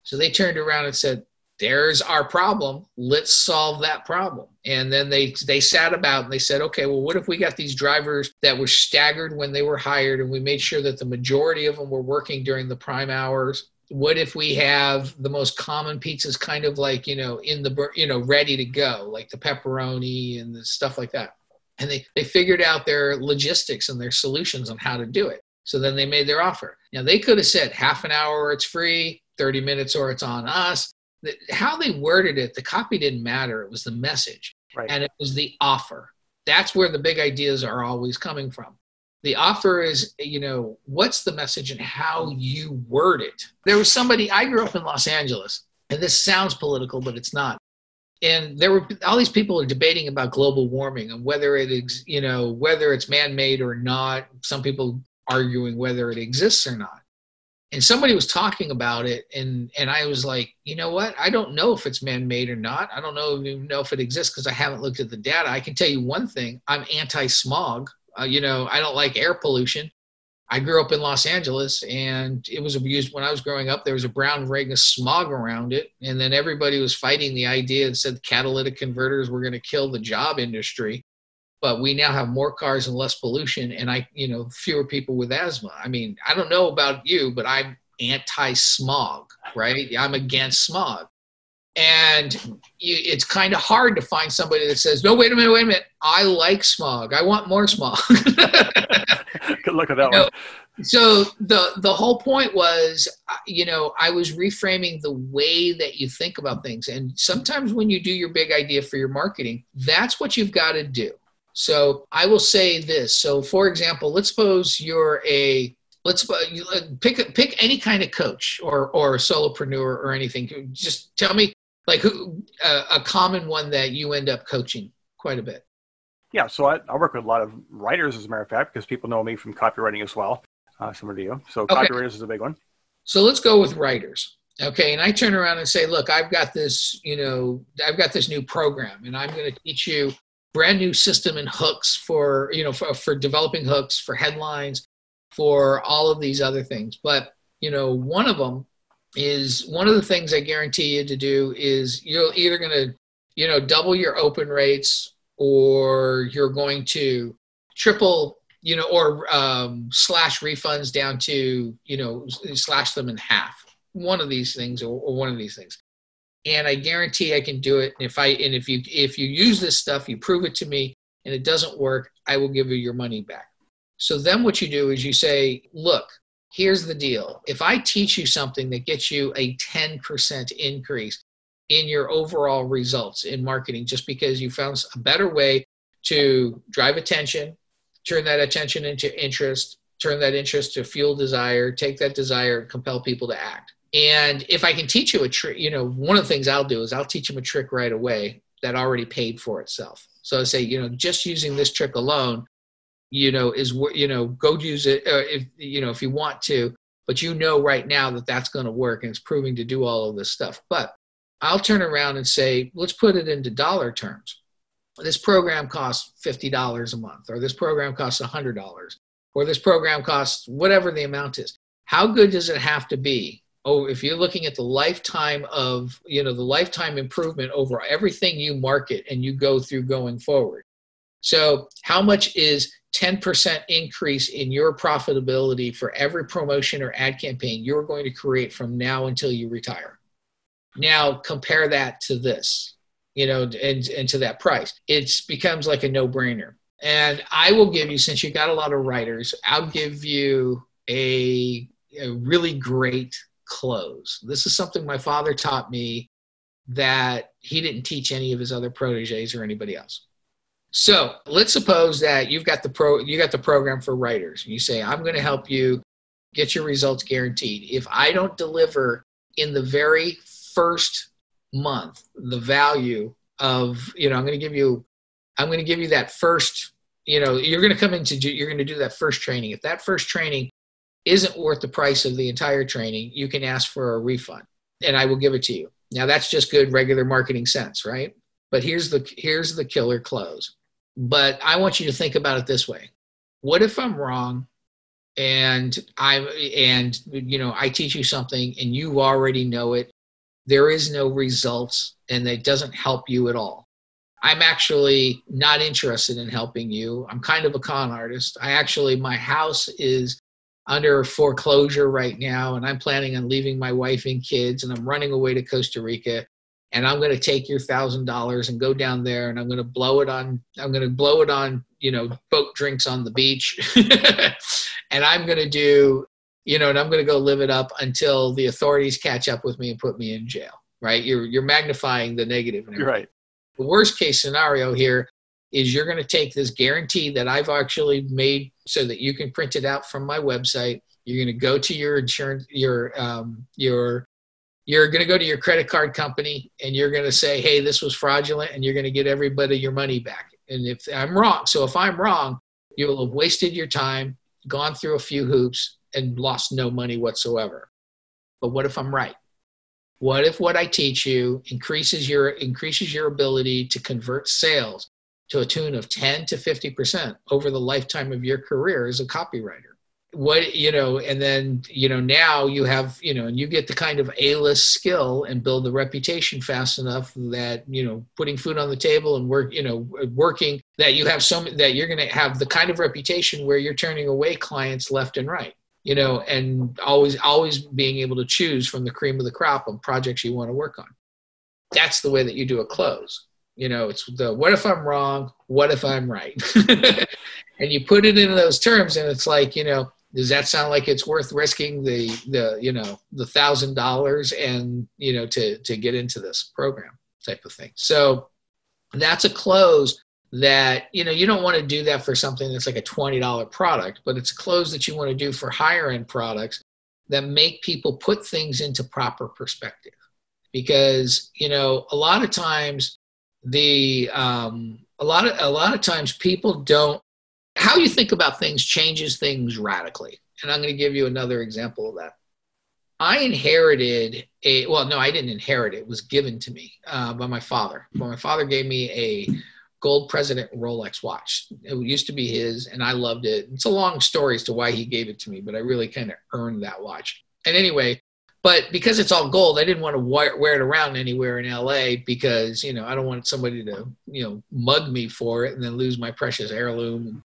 So they turned around and said, there's our problem. Let's solve that problem. And then they sat about and they said, okay, well, what if we got these drivers that were staggered when they were hired, and we made sure that the majority of them were working during the prime hours? What if we have the most common pizzas kind of like, you know, ready to go, like the pepperoni and the stuff like that? And they figured out their logistics and their solutions on how to do it. So then they made their offer. Now, they could have said half an hour or it's free, 30 minutes or it's on us. How they worded it, the copy didn't matter. It was the message. Right. And it was the offer. That's where the big ideas are always coming from. The offer is, you know, what's the message and how you word it. There was somebody, I grew up in Los Angeles, and this sounds political, but it's not. And there were all these people are debating about global warming and whether whether it's man-made or not. Some people arguing whether it exists or not. And somebody was talking about it, and I was like, you know what? I don't know if it's man-made or not. I don't even know if it exists because I haven't looked at the data. I can tell you one thing. I'm anti-smog. I don't like air pollution. I grew up in Los Angeles, and it was abused when I was growing up. There was a brown ring of smog around it, and then everybody was fighting the idea and said catalytic converters were going to kill the job industry. But we now have more cars and less pollution, and fewer people with asthma. I mean, I don't know about you, but I'm anti-smog, right? I'm against smog. And it's kind of hard to find somebody that says, no, wait a minute. I like smog. I want more smog. Good luck with that one. So the whole point was, I was reframing the way that you think about things. And sometimes when you do your big idea for your marketing, that's what you've got to do. So I will say this. So for example, let's suppose pick any kind of coach or solopreneur or anything. Just tell me a common one that you end up coaching quite a bit. Yeah. So I work with a lot of writers, as a matter of fact, because people know me from copywriting as well. Similar to you. So okay. Copywriters is a big one. So let's go with writers. Okay. And I turn around and say, look, I've got this new program, and I'm going to teach you brand new system and hooks for developing hooks, for headlines, for all of these other things. But, one of the things I guarantee you to do is you're either going to, double your open rates, or you're going to triple or slash refunds down to, slash them in half. One of these things or one of these things. And I guarantee I can do it. And if you use this stuff, you prove it to me and it doesn't work, I will give you your money back. So then what you do is you say, look, here's the deal. If I teach you something that gets you a 10% increase in your overall results in marketing, just because you found a better way to drive attention, turn that attention into interest, turn that interest to fuel desire, take that desire and compel people to act. And if I can teach you a trick, one of the things I'll do is I'll teach them a trick right away that already paid for itself. So I say, just using this trick alone, is go use it if you want to, but right now that's going to work and it's proving to do all of this stuff. But I'll turn around and say, let's put it into dollar terms. This program costs $50 a month, or this program costs $100, or this program costs whatever the amount is. How good does it have to be? Oh, if you're looking at the lifetime of, the lifetime improvement over everything you market and you go through going forward. So how much is 10% increase in your profitability for every promotion or ad campaign you're going to create from now until you retire? Now compare that to this, and to that price. It becomes like a no-brainer. And I will give you, since you got a lot of writers, I'll give you a really great close. This is something my father taught me that he didn't teach any of his other proteges or anybody else. So let's suppose that you got the program for writers. You say, I'm going to help you get your results guaranteed. If I don't deliver in the very first month the value of, I'm going to give you that first, you're going to do that first training. If that first training isn't worth the price of the entire training, you can ask for a refund and I will give it to you. Now that's just good regular marketing sense, right? But here's the killer close. But I want you to think about it this way. What if I'm wrong and I teach you something and you already know it, there is no results and it doesn't help you at all? I'm actually not interested in helping you. I'm kind of a con artist. My house is under foreclosure right now, and I'm planning on leaving my wife and kids, and I'm running away to Costa Rica, and I'm going to take your $1,000 and go down there, and I'm going to blow it on, boat drinks on the beach, and I'm going to do, and I'm going to go live it up until the authorities catch up with me and put me in jail, right? You're magnifying the negative. You're right. The worst case scenario here is you're going to take this guarantee that I've actually made so that you can print it out from my website. You're going to go to your insurance, you're going to go to your credit card company and you're going to say, hey, this was fraudulent, and you're going to get everybody your money back. And if I'm wrong, you will have wasted your time, gone through a few hoops, and lost no money whatsoever. But what if I'm right? What if what I teach you increases your ability to convert sales to a tune of 10 to 50% over the lifetime of your career as a copywriter? And then, now you have, and you get the kind of A-list skill and build the reputation fast enough that, putting food on the table and working, that you have that you're going to have the kind of reputation where you're turning away clients left and right, and always being able to choose from the cream of the crop on projects you want to work on. That's the way that you do a close. It's the, what if I'm wrong? What if I'm right? And you put it into those terms and it's like, does that sound like it's worth risking the $1,000 and, to get into this program type of thing? So that's a close that, you don't want to do that for something that's like a $20 product, but it's a close that you want to do for higher end products that make people put things into proper perspective. Because, a lot of times a lot of times people don't, how you think about things changes things radically. And I'm going to give you another example of that. I inherited I didn't inherit it. It was given to me by my father. My father gave me a gold President Rolex watch. It used to be his, and I loved it. It's a long story as to why he gave it to me, but I really kind of earned that watch. And anyway, but because it's all gold, I didn't want to wear it around anywhere in LA because, I don't want somebody to, mug me for it and then lose my precious heirloom.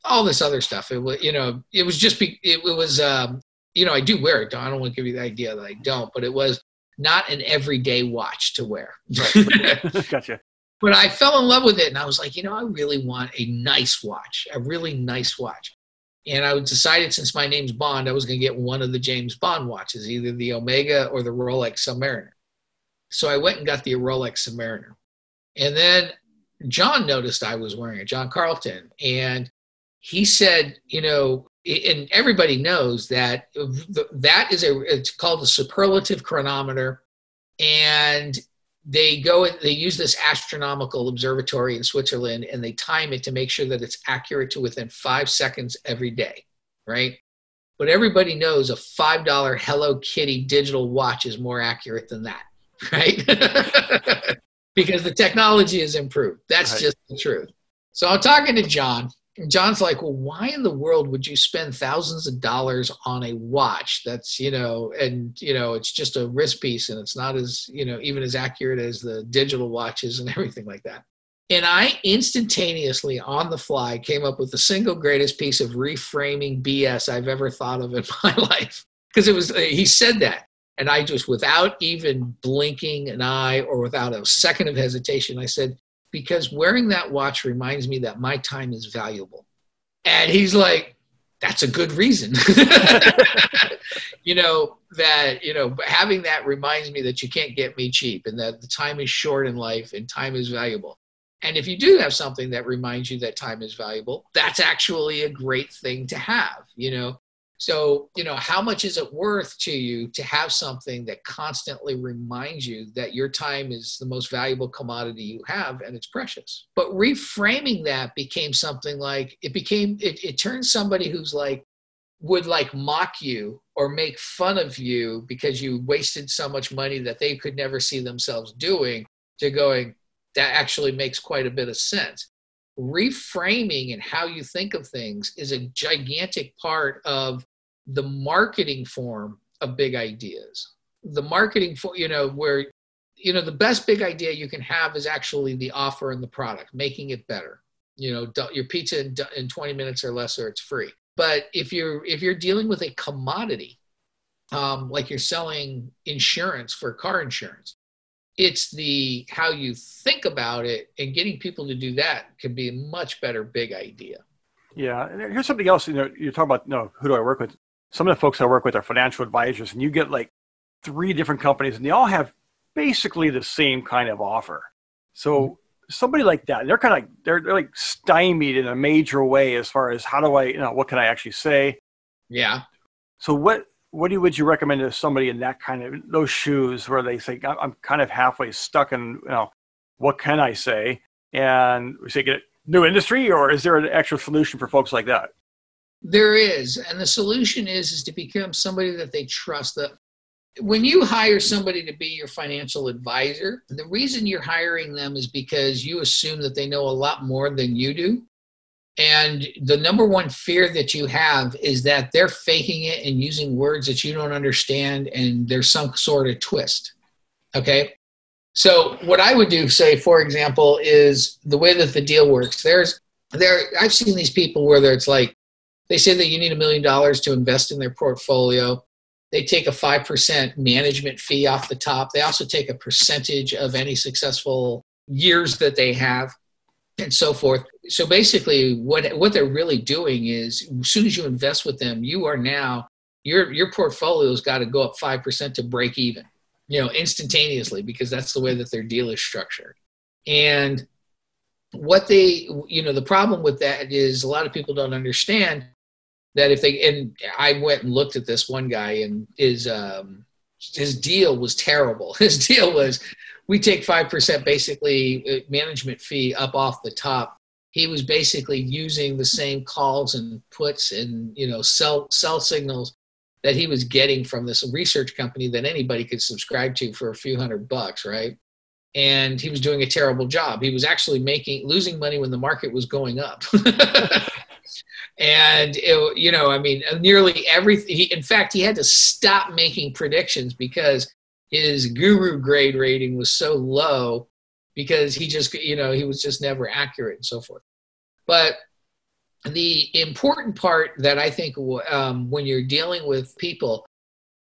all this other stuff. It was, it was just, it was, I do wear it. I don't want to give you the idea that I don't, but it was not an everyday watch to wear. Right. Gotcha. But I fell in love with it, and I was like, I really want a nice watch, a really nice watch. And I decided, since my name's Bond, I was going to get one of the James Bond watches, either the Omega or the Rolex Submariner. So I went and got the Rolex Submariner. And then John noticed I was wearing it, John Carlton. And he said, and everybody knows that it's called the superlative chronometer. And they use this astronomical observatory in Switzerland, and they time it to make sure that it's accurate to within 5 seconds every day, right? But everybody knows a $5 Hello Kitty digital watch is more accurate than that, right? Because the technology has improved. That's right. Just the truth. So I'm talking to John. John's like, well, why in the world would you spend thousands of dollars on a watch that's, it's just a wrist piece, and it's not as, even as accurate as the digital watches and everything like that. And I instantaneously, on the fly, came up with the single greatest piece of reframing BS I've ever thought of in my life. Because he said that. And I just, without even blinking an eye or without a second of hesitation, I said, because wearing that watch reminds me that my time is valuable. And he's like, that's a good reason. Having that reminds me that you can't get me cheap, and that the time is short in life and time is valuable. And if you do have something that reminds you that time is valuable, that's actually a great thing to have, So, how much is it worth to you to have something that constantly reminds you that your time is the most valuable commodity you have, and it's precious? But reframing that became something like, it turns somebody who's like, would like mock you or make fun of you because you wasted so much money that they could never see themselves doing, to going, that actually makes quite a bit of sense. Reframing and how you think of things is a gigantic part of the marketing form of big ideas. The marketing for, where, the best big idea you can have is actually the offer and the product, making it better. Your pizza in 20 minutes or less, or it's free. But if you're dealing with a commodity, like you're selling insurance for car insurance, it's how you think about it, and getting people to do that can be a much better big idea. Yeah. And here's something else, you're talking about, who do I work with? Some of the folks I work with are financial advisors, and you get like 3 different companies, and they all have basically the same kind of offer. So somebody like that, they're like stymied in a major way as far as how do I, what can I actually say? Yeah. So what would you recommend to somebody in that kind of, those shoes, where they say, I'm kind of halfway stuck in, what can I say? And we say, get a new industry, or is there an actual solution for folks like that? There is. And the solution is to become somebody that they trust. That when you hire somebody to be your financial advisor, the reason you're hiring them is because you assume that they know a lot more than you do. And the number one fear that you have is that they're faking it and using words that you don't understand, and there's some sort of twist. Okay. So what I would do, say, for example, is the way that the deal works. I've seen these people where it's like, they say that you need $1 million to invest in their portfolio. They take a 5% management fee off the top. They also take a percentage of any successful years that they have, and so forth. So basically what they're really doing is, as soon as you invest with them, you are now, your portfolio's got to go up 5% to break even, instantaneously, because that's the way that their deal is structured. And the problem with that is, a lot of people don't understand that and I went and looked at this one guy, and his deal was terrible. His deal was, we take 5% basically management fee up off the top. He was basically using the same calls and puts and, sell signals that he was getting from this research company that anybody could subscribe to for a few $100, right? And he was doing a terrible job. He was actually losing money when the market was going up. And, nearly everything. In fact, he had to stop making predictions because his guru grade rating was so low, because he just, he was just never accurate and so forth. But The important part that I think when you're dealing with people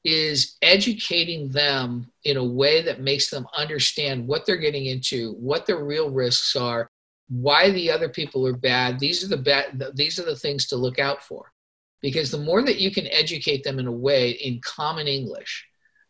is educating them in a way that makes them understand what they're getting into, what the real risks are, why the other people are bad. These are the things to look out for. Because the more that you can educate them in a way in common English,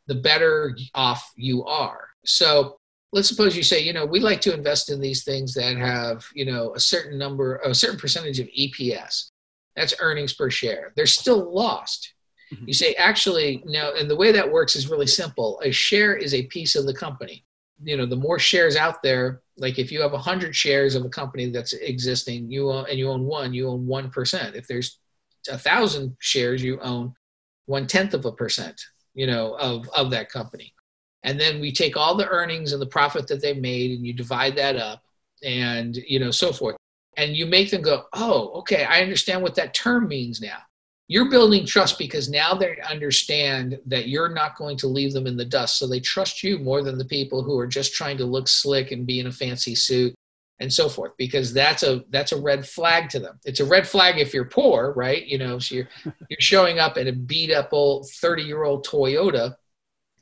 the better off you are. So let's suppose you say, we like to invest in these things that have, a certain percentage of EPS. That's earnings per share. They're still lost. Mm-hmm. You say, actually, no, and the way that works is really simple. A share is a piece of the company. The more shares out there, like if you have 100 shares of a company that's existing, you own 1%. If there's 1,000 shares, you own 0.1%, of that company. And then we take all the earnings and the profit that they made and you divide that up and, so forth. And you make them go, oh, okay, I understand what that term means now. You're building trust because now they understand that you're not going to leave them in the dust. So they trust you more than the people who are just trying to look slick and be in a fancy suit and so forth, because that's a red flag to them. It's a red flag if you're poor, right? So you're showing up in a beat up old 30-year-old Toyota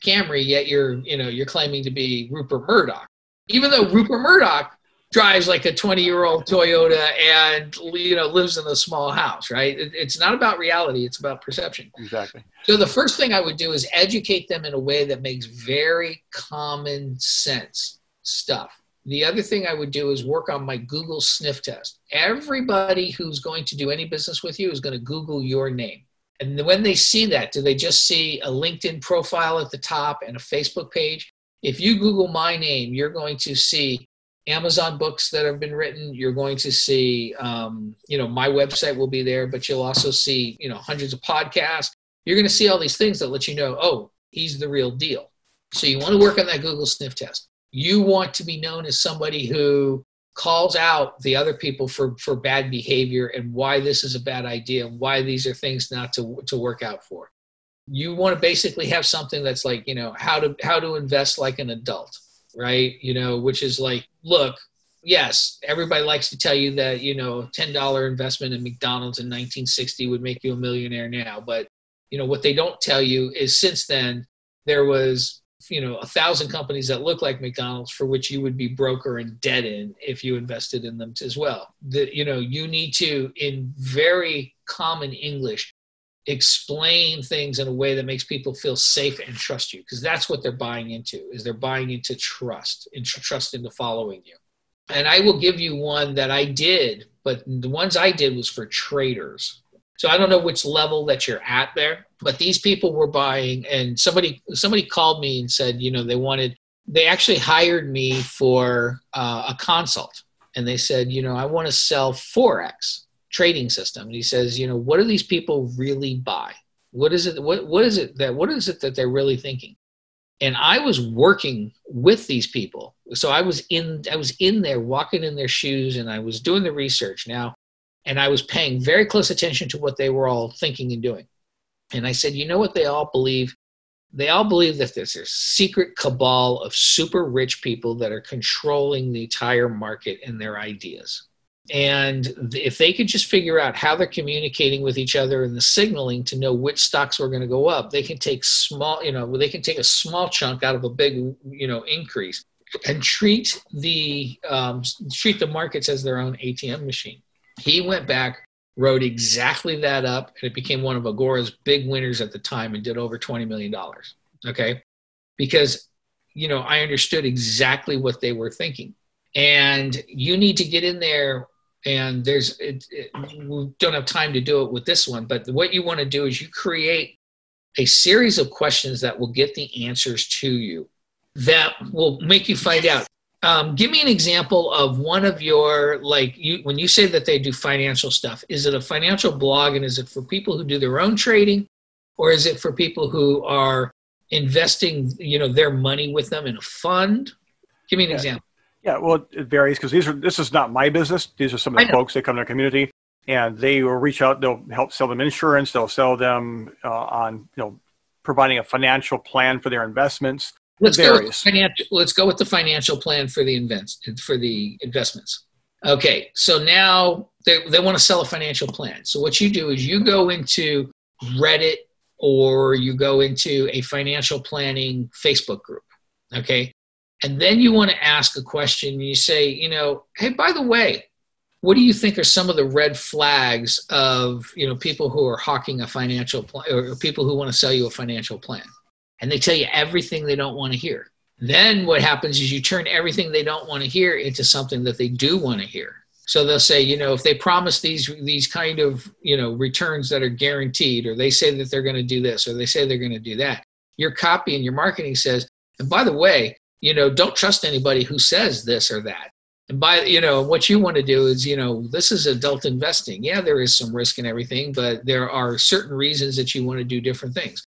Camry, yet you're claiming to be Rupert Murdoch, even though Rupert Murdoch drives like a 20-year-old Toyota and lives in a small house, right? It's not about reality; it's about perception. Exactly. So the first thing I would do is educate them in a way that makes very common sense stuff. The other thing I would do is work on my Google sniff test. Everybody who's going to do any business with you is going to Google your name. And when they see that, do they just see a LinkedIn profile at the top and a Facebook page? If you Google my name, you're going to see Amazon books that have been written. You're going to see, my website will be there, but you'll also see, hundreds of podcasts. You're going to see all these things that let you know, oh, he's the real deal. So you want to work on that Google sniff test. You want to be known as somebody who calls out the other people for bad behavior and why this is a bad idea and why these are things not to work out for. You want to basically have something that's like, how to invest like an adult, right? Which is like, look, yes, everybody likes to tell you that, $10 investment in McDonald's in 1960 would make you a millionaire now. But, what they don't tell you is since then there was 1,000 companies that look like McDonald's for which you would be broke or in debt in if you invested in them as well. That, you need to, in very common English, explain things in a way that makes people feel safe and trust you, because that's what they're buying into, is they're buying into trust into following you. And I will give you one that I did, but the ones I did was for traders. So I don't know which level that you're at there, but these people were buying, and somebody called me and said, they actually hired me for a consult. And they said, I want to sell Forex trading system. And he says, what do these people really buy? What is it that they're really thinking? And I was working with these people. So I was in there walking in their shoes, and I was doing the research now. And I was paying very close attention to what they were all thinking and doing. And I said, what they all believe? They all believe that there's a secret cabal of super rich people that are controlling the entire market and their ideas. And if they could just figure out how they're communicating with each other and the signaling to know which stocks were going to go up, they can take a small chunk out of a big, increase and treat the markets as their own ATM machine. He went back, wrote exactly that up, and it became one of Agora's big winners at the time and did over $20 million. Okay. Because, I understood exactly what they were thinking. And you need to get in there, and we don't have time to do it with this one, but what you want to do is you create a series of questions that will get the answers to you that will make you find out. Give me an example of one of your, when you say that they do financial stuff, is it a financial blog, and is it for people who do their own trading, or is it for people who are investing, their money with them in a fund? Give me an example. Yeah, well, it varies, because this is not my business. These are some of the folks that come to our community, and they will reach out. They'll help sell them insurance. They'll sell them on, providing a financial plan for their investments. Let's go with the financial plan for the investments. Okay, so now they want to sell a financial plan. So what you do is you go into Reddit or you go into a financial planning Facebook group, okay? And then you want to ask a question. You say, hey, by the way, what do you think are some of the red flags of, people who are hawking a financial plan or people who want to sell you a financial plan? And they tell you everything they don't want to hear. Then what happens is you turn everything they don't want to hear into something that they do want to hear. So they'll say, if they promise these kind of, returns that are guaranteed, or they say that they're going to do this, or they say they're going to do that, your copy and your marketing says, and by the way, don't trust anybody who says this or that. And what you want to do is, this is adult investing. Yeah, there is some risk and everything, but there are certain reasons that you want to do different things.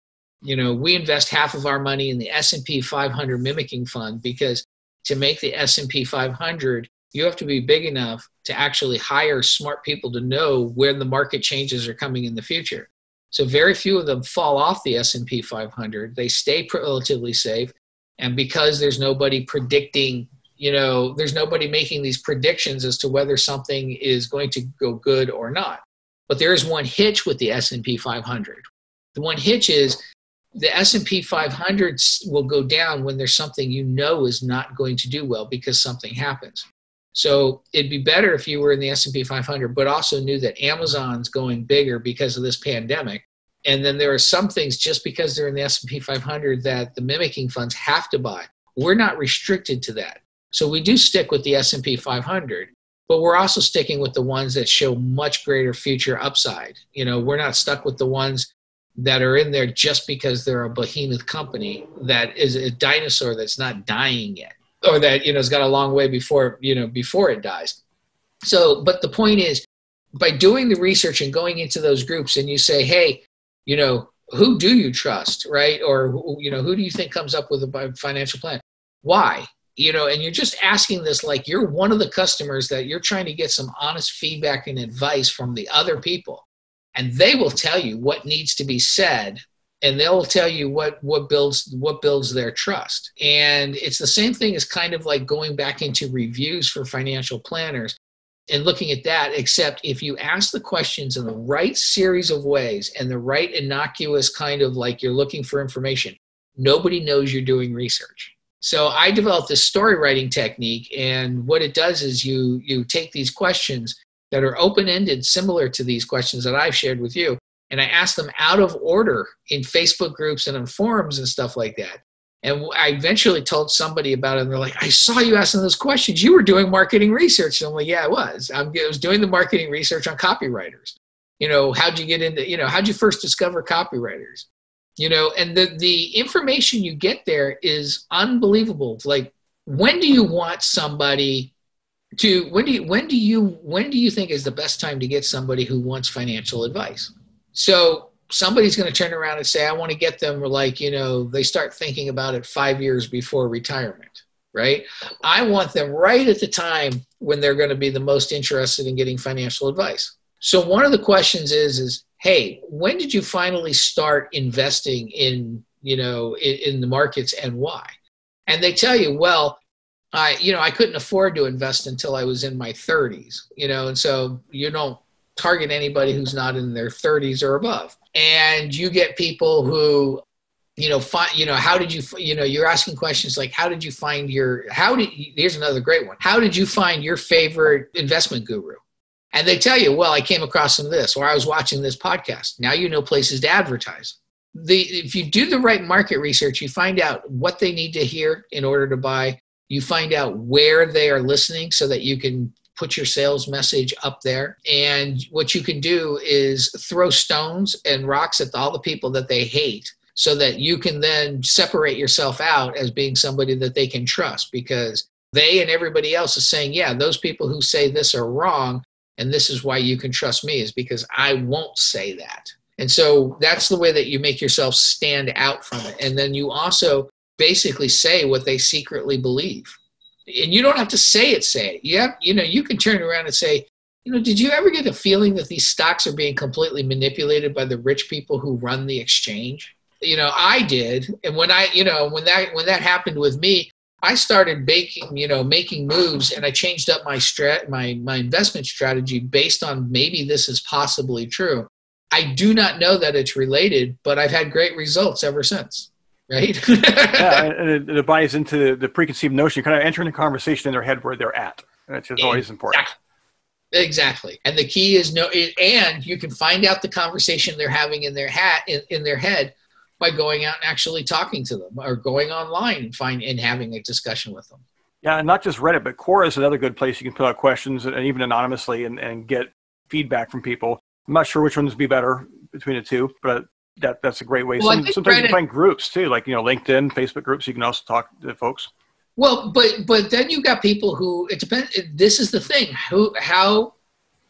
We invest half of our money in the S&P 500 mimicking fund because to make the S&P 500, you have to be big enough to actually hire smart people to know when the market changes are coming in the future. So very few of them fall off the S&P 500. They stay relatively safe. And because there's nobody predicting, there's nobody making these predictions as to whether something is going to go good or not. But there is one hitch with the S&P 500. The one hitch is the S&P 500 will go down when there's something is not going to do well because something happens. So it'd be better if you were in the S&P 500, but also knew that Amazon's going bigger because of this pandemic. And then there are some things just because they're in the S&P 500 that the mimicking funds have to buy. We're not restricted to that. So we do stick with the S&P 500, but we're also sticking with the ones that show much greater future upside. We're not stuck with the ones that are in there just because they're a behemoth company that is a dinosaur that's not dying yet, or that, has got a long way before it dies. So, but the point is, by doing the research and going into those groups and you say, hey, who do you trust, right? Or, who do you think comes up with a financial plan? Why? And you're just asking this like you're one of the customers that you're trying to get some honest feedback and advice from the other people. And they will tell you what needs to be said, and they'll tell you what builds their trust. And it's the same thing as kind of like going back into reviews for financial planners and looking at that, except if you ask the questions in the right series of ways and the right innocuous kind of like you're looking for information, nobody knows you're doing research. So I developed this story writing technique, and what it does is you take these questions that are open-ended, similar to these questions that I've shared with you, and I ask them out of order in Facebook groups and in forums and stuff like that. And I eventually told somebody about it, and they're like, I saw you asking those questions. You were doing marketing research. And I'm like, yeah, I was. I was doing the marketing research on copywriters. How'd you get into, how'd you first discover copywriters? And the information you get there is unbelievable. Like, when do you want somebody to, when do you think is the best time to get somebody who wants financial advice? So somebody's going to turn around and say, I want to get them, like, they start thinking about it 5 years before retirement, right? I want them right at the time when they're going to be the most interested in getting financial advice. So one of the questions is, hey, when did you finally start investing in the markets and why? And they tell you, well, I couldn't afford to invest until I was in my 30s, and so you don't target anybody who's not in their 30s or above. And you get people who, how did you, you're asking questions like, here's another great one. How did you find your favorite investment guru? And they tell you, well, I came across some of this, or I was watching this podcast. Now you know places to advertise. If you do the right market research, you find out what they need to hear in order to buy. You find out where they are listening so that you can put your sales message up there. And what you can do is throw stones and rocks at all the people that they hate so that you can then separate yourself out as being somebody that they can trust, because they and everybody else is saying, yeah, those people who say this are wrong, and this is why you can trust me, is because I won't say that. And so that's the way that you make yourself stand out from it. And then you also basically say what they secretly believe. And you don't have to say it. You can turn around and say, did you ever get a feeling that these stocks are being completely manipulated by the rich people who run the exchange? I did. And when that happened with me, I started making moves, and I changed up my investment strategy based on maybe this is possibly true. I do not know that it's related, but I've had great results ever since. Right? Yeah, and it buys into the preconceived notion, kind of entering the conversation in their head where they're at, which is always important. Exactly. And the key is and you can find out the conversation they're having in their head by going out and actually talking to them, or going online and having a discussion with them. Yeah, and not just Reddit, but Quora is another good place you can put out questions, and even anonymously, and get feedback from people. I'm not sure which ones would be better between the two, but that's a great way. Well, sometimes you find groups too, like LinkedIn, Facebook groups. You can also talk to folks. Well, but then you've got people who, it depends. This is the thing.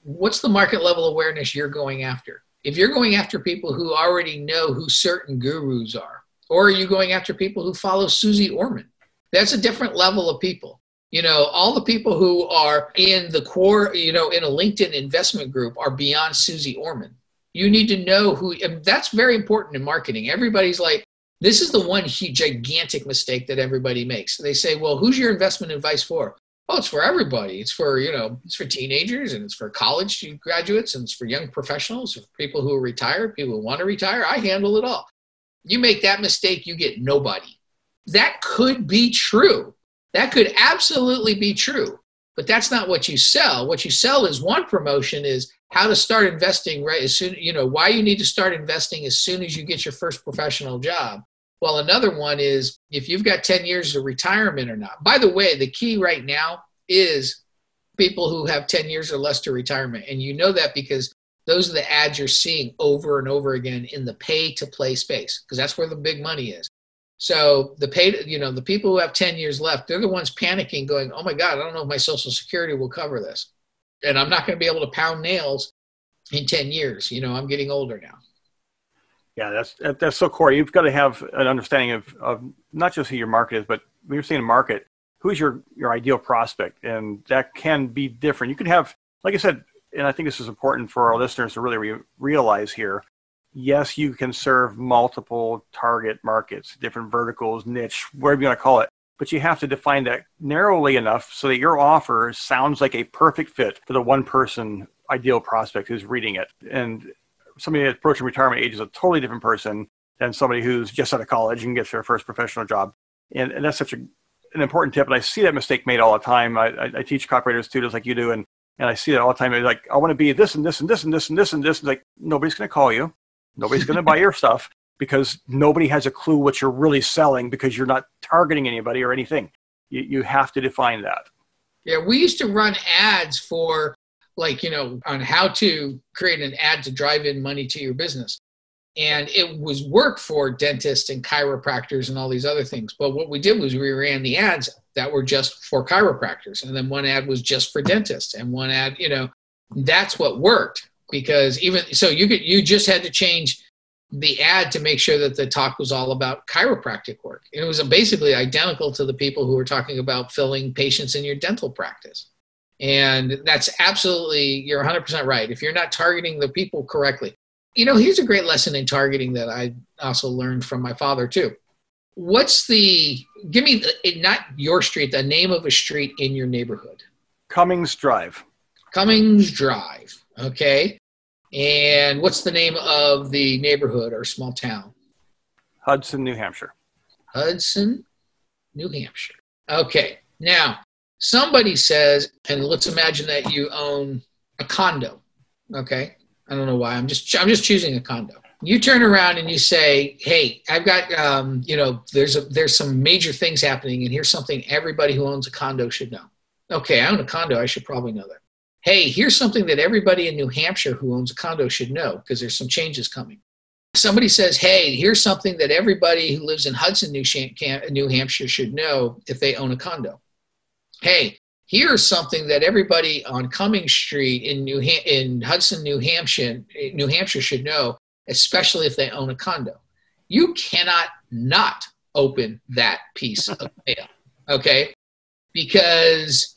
What's the market level awareness you're going after? If you're going after people who already know who certain gurus are, or are you going after people who follow Susie Orman? That's a different level of people. All the people who are in the core, in a LinkedIn investment group are beyond Susie Orman. You need to know who, and that's very important in marketing. Everybody's like, this is the one gigantic mistake that everybody makes. They say, well, who's your investment advice for? Oh, it's for everybody. It's for, it's for teenagers, and it's for college graduates, and it's for young professionals, for people who are retired, people who want to retire. I handle it all. You make that mistake, you get nobody. That could be true. That could absolutely be true, but that's not what you sell. What you sell is, one promotion is how to start investing right as soon, why you need to start investing as soon as you get your first professional job. Well, another one is if you've got 10 years of retirement or not. By the way, the key right now is people who have 10 years or less to retirement. And you know that because those are the ads you're seeing over and over again in the pay to play space, because that's where the big money is. So the people who have 10 years left, they're the ones panicking going, oh my God, I don't know if my Social Security will cover this. And I'm not going to be able to pound nails in 10 years. I'm getting older now. Yeah, that's so core. You've got to have an understanding of not just who your market is, but when you're saying market, who's your ideal prospect? And that can be different. You could have, like I said, and I think this is important for our listeners to really realize here. Yes, you can serve multiple target markets, different verticals, niche, whatever you want to call it. But you have to define that narrowly enough so that your offer sounds like a perfect fit for the one person ideal prospect who's reading it. And somebody that's approaching retirement age is a totally different person than somebody who's just out of college and gets their first professional job. And that's such an important tip. And I see that mistake made all the time. I teach copywriters too, just like you do. And I see that all the time. They're like, I want to be this and this and this and this and this and this. It's like, nobody's going to call you. Nobody's going to buy your stuff because nobody has a clue what you're really selling because you're not targeting anybody or anything. You have to define that. Yeah, we used to run ads for on how to create an ad to drive in money to your business. And it was work for dentists and chiropractors and all these other things. But what we did was we ran the ads that were just for chiropractors. And then one ad was just for dentists. And one ad, that's what worked. Because even so, you just had to change the ad to make sure that the talk was all about chiropractic work. And it was basically identical to the people who were talking about filling patients in your dental practice. And that's absolutely, you're 100% right. If you're not targeting the people correctly, here's a great lesson in targeting that I also learned from my father too. Give me not your street, the name of a street in your neighborhood. Cummings Drive. Cummings Drive. Okay. And what's the name of the neighborhood or small town? Hudson, New Hampshire. Hudson, New Hampshire. Okay. Now, somebody says, and let's imagine that you own a condo. Okay. I don't know why. I'm just choosing a condo. You turn around and you say, hey, I've got, there's some major things happening, and here's something everybody who owns a condo should know. Okay. I own a condo. I should probably know that. Hey, here's something that everybody in New Hampshire who owns a condo should know because there's some changes coming. Somebody says, hey, here's something that everybody who lives in Hudson, New Hampshire should know if they own a condo. Hey, here's something that everybody on Cummings Street in Hudson, New Hampshire should know, especially if they own a condo. You cannot not open that piece of mail, okay? Because,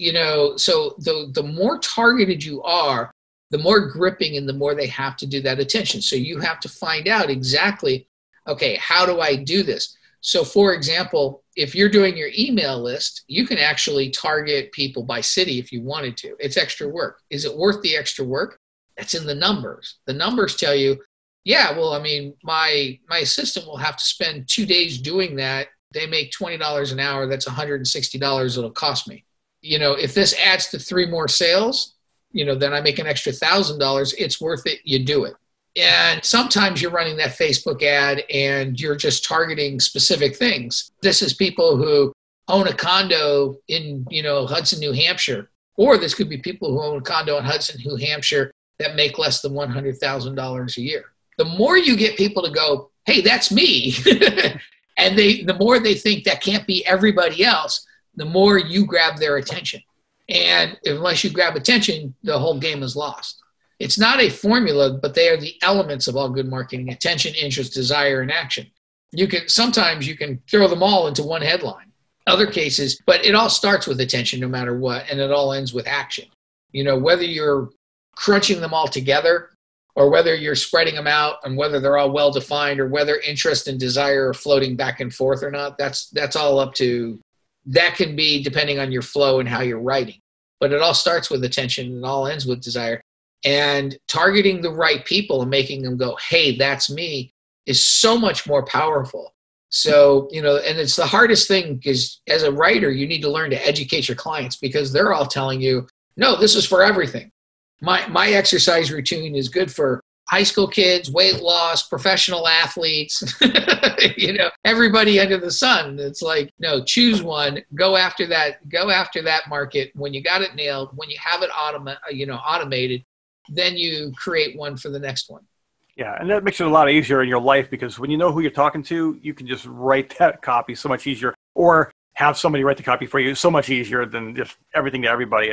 so the more targeted you are, the more gripping and the more they have to do that attention. So you have to find out exactly, okay, how do I do this? So for example, if you're doing your email list, you can actually target people by city if you wanted to. It's extra work. Is it worth the extra work? That's in the numbers. The numbers tell you, yeah, well, I mean, my assistant will have to spend 2 days doing that. They make $20 an hour. That's $160 it'll cost me. If this adds to 3 more sales, then I make an extra $1,000. It's worth it. You do it. And sometimes you're running that Facebook ad and you're just targeting specific things. This is people who own a condo in, Hudson, New Hampshire, or this could be people who own a condo in Hudson, New Hampshire that make less than $100,000 a year. The more you get people to go, hey, that's me, and the more they think that can't be everybody else, the more you grab their attention. And unless you grab attention, the whole game is lost. It's not a formula, but they are the elements of all good marketing: attention, interest, desire, and action. Sometimes you can throw them all into one headline. Other cases, but it all starts with attention no matter what, and it all ends with action. Whether you're crunching them all together or whether you're spreading them out and whether they're all well-defined or whether interest and desire are floating back and forth or not, that's all up to, that can be depending on your flow and how you're writing. But it all starts with attention and it all ends with desire. And targeting the right people and making them go, hey, that's me, is so much more powerful. So, and it's the hardest thing because as a writer, you need to learn to educate your clients because they're all telling you, no, this is for everything. My exercise routine is good for high school kids, weight loss, professional athletes, everybody under the sun. It's like, no, choose one, go after that market. When you got it nailed, when you have it automated, then you create one for the next one. Yeah, and that makes it a lot easier in your life because when you know who you're talking to, you can just write that copy so much easier, or have somebody write the copy for you so much easier than just everything to everybody.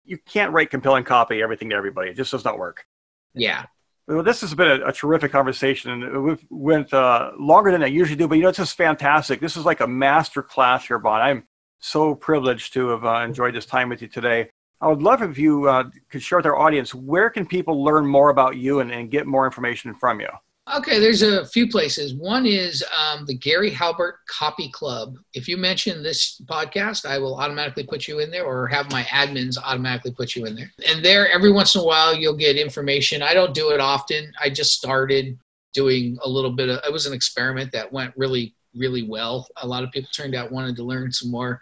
You can't write compelling copy, everything to everybody. It just does not work. Yeah. Well, this has been a terrific conversation, and we went longer than I usually do, but it's just fantastic. This is like a master class here, Bond. I'm so privileged to have enjoyed this time with you today. I would love if you could share with our audience, where can people learn more about you and get more information from you? Okay, there's a few places. One is the Gary Halbert Copy Club. If you mention this podcast, I will automatically put you in there or have my admins automatically put you in there. And there, every once in a while, you'll get information. I don't do it often. I just started doing a little bit of, it was an experiment that went really, really well. A lot of people turned out wanted to learn some more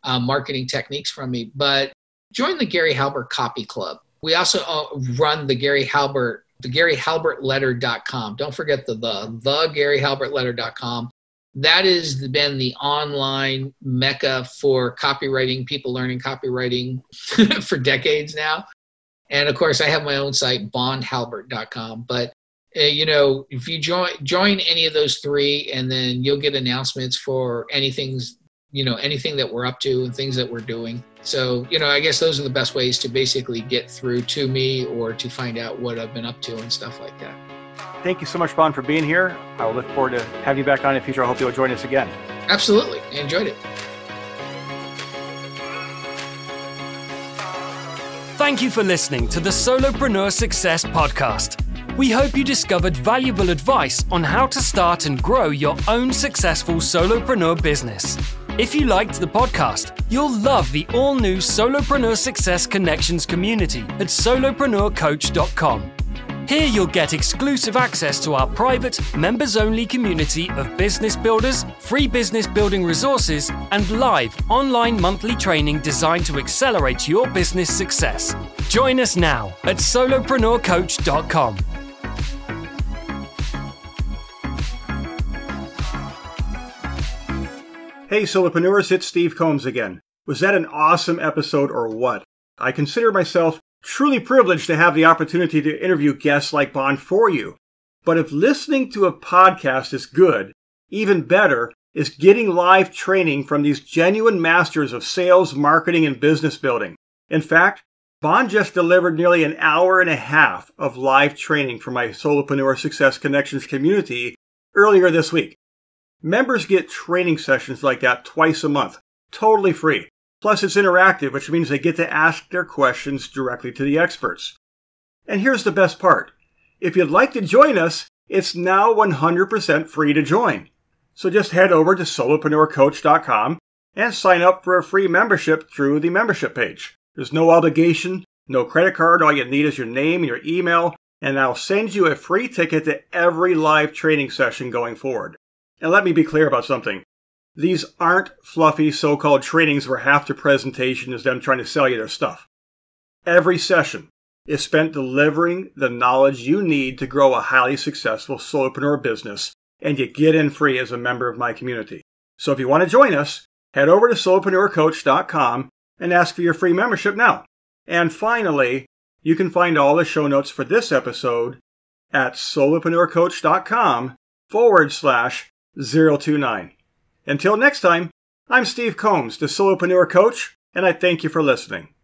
marketing techniques from me. But join the Gary Halbert Copy Club. We also run the Gary Halbert, the GaryHalbertLetter.com. Don't forget the GaryHalbertLetter.com. That has been the online mecca for copywriting, people learning copywriting for decades now. And of course, I have my own site, BondHalbert.com. But if you join any of those three, and then you'll get announcements for anything that we're up to and things that we're doing. So, I guess those are the best ways to basically get through to me or to find out what I've been up to and stuff like that. Thank you so much, Bond, for being here. I will look forward to having you back on in the future. I hope you'll join us again. Absolutely. I enjoyed it. Thank you for listening to the Solopreneur Success Podcast. We hope you discovered valuable advice on how to start and grow your own successful solopreneur business. If you liked the podcast, you'll love the all-new Solopreneur Success Connections community at solopreneurcoach.com. Here you'll get exclusive access to our private, members-only community of business builders, free business building resources, and live online monthly training designed to accelerate your business success. Join us now at solopreneurcoach.com. Hey Solopreneurs, it's Steve Combs again. Was that an awesome episode or what? I consider myself truly privileged to have the opportunity to interview guests like Bond for you. But if listening to a podcast is good, even better is getting live training from these genuine masters of sales, marketing, and business building. In fact, Bond just delivered nearly an hour and a half of live training for my Solopreneur Success Connections community earlier this week. Members get training sessions like that twice a month, totally free. Plus, it's interactive, which means they get to ask their questions directly to the experts. And here's the best part. If you'd like to join us, it's now 100% free to join. So just head over to solopreneurcoach.com and sign up for a free membership through the membership page. There's no obligation, no credit card. All you need is your name and your email, and I'll send you a free ticket to every live training session going forward. And let me be clear about something. These aren't fluffy so-called trainings where half the presentation is them trying to sell you their stuff. Every session is spent delivering the knowledge you need to grow a highly successful solopreneur business, and you get in free as a member of my community. So if you want to join us, head over to solopreneurcoach.com and ask for your free membership now. And finally, you can find all the show notes for this episode at solopreneurcoach.com/029. Until next time, I'm Steve Combs, the Solopreneur Coach, and I thank you for listening.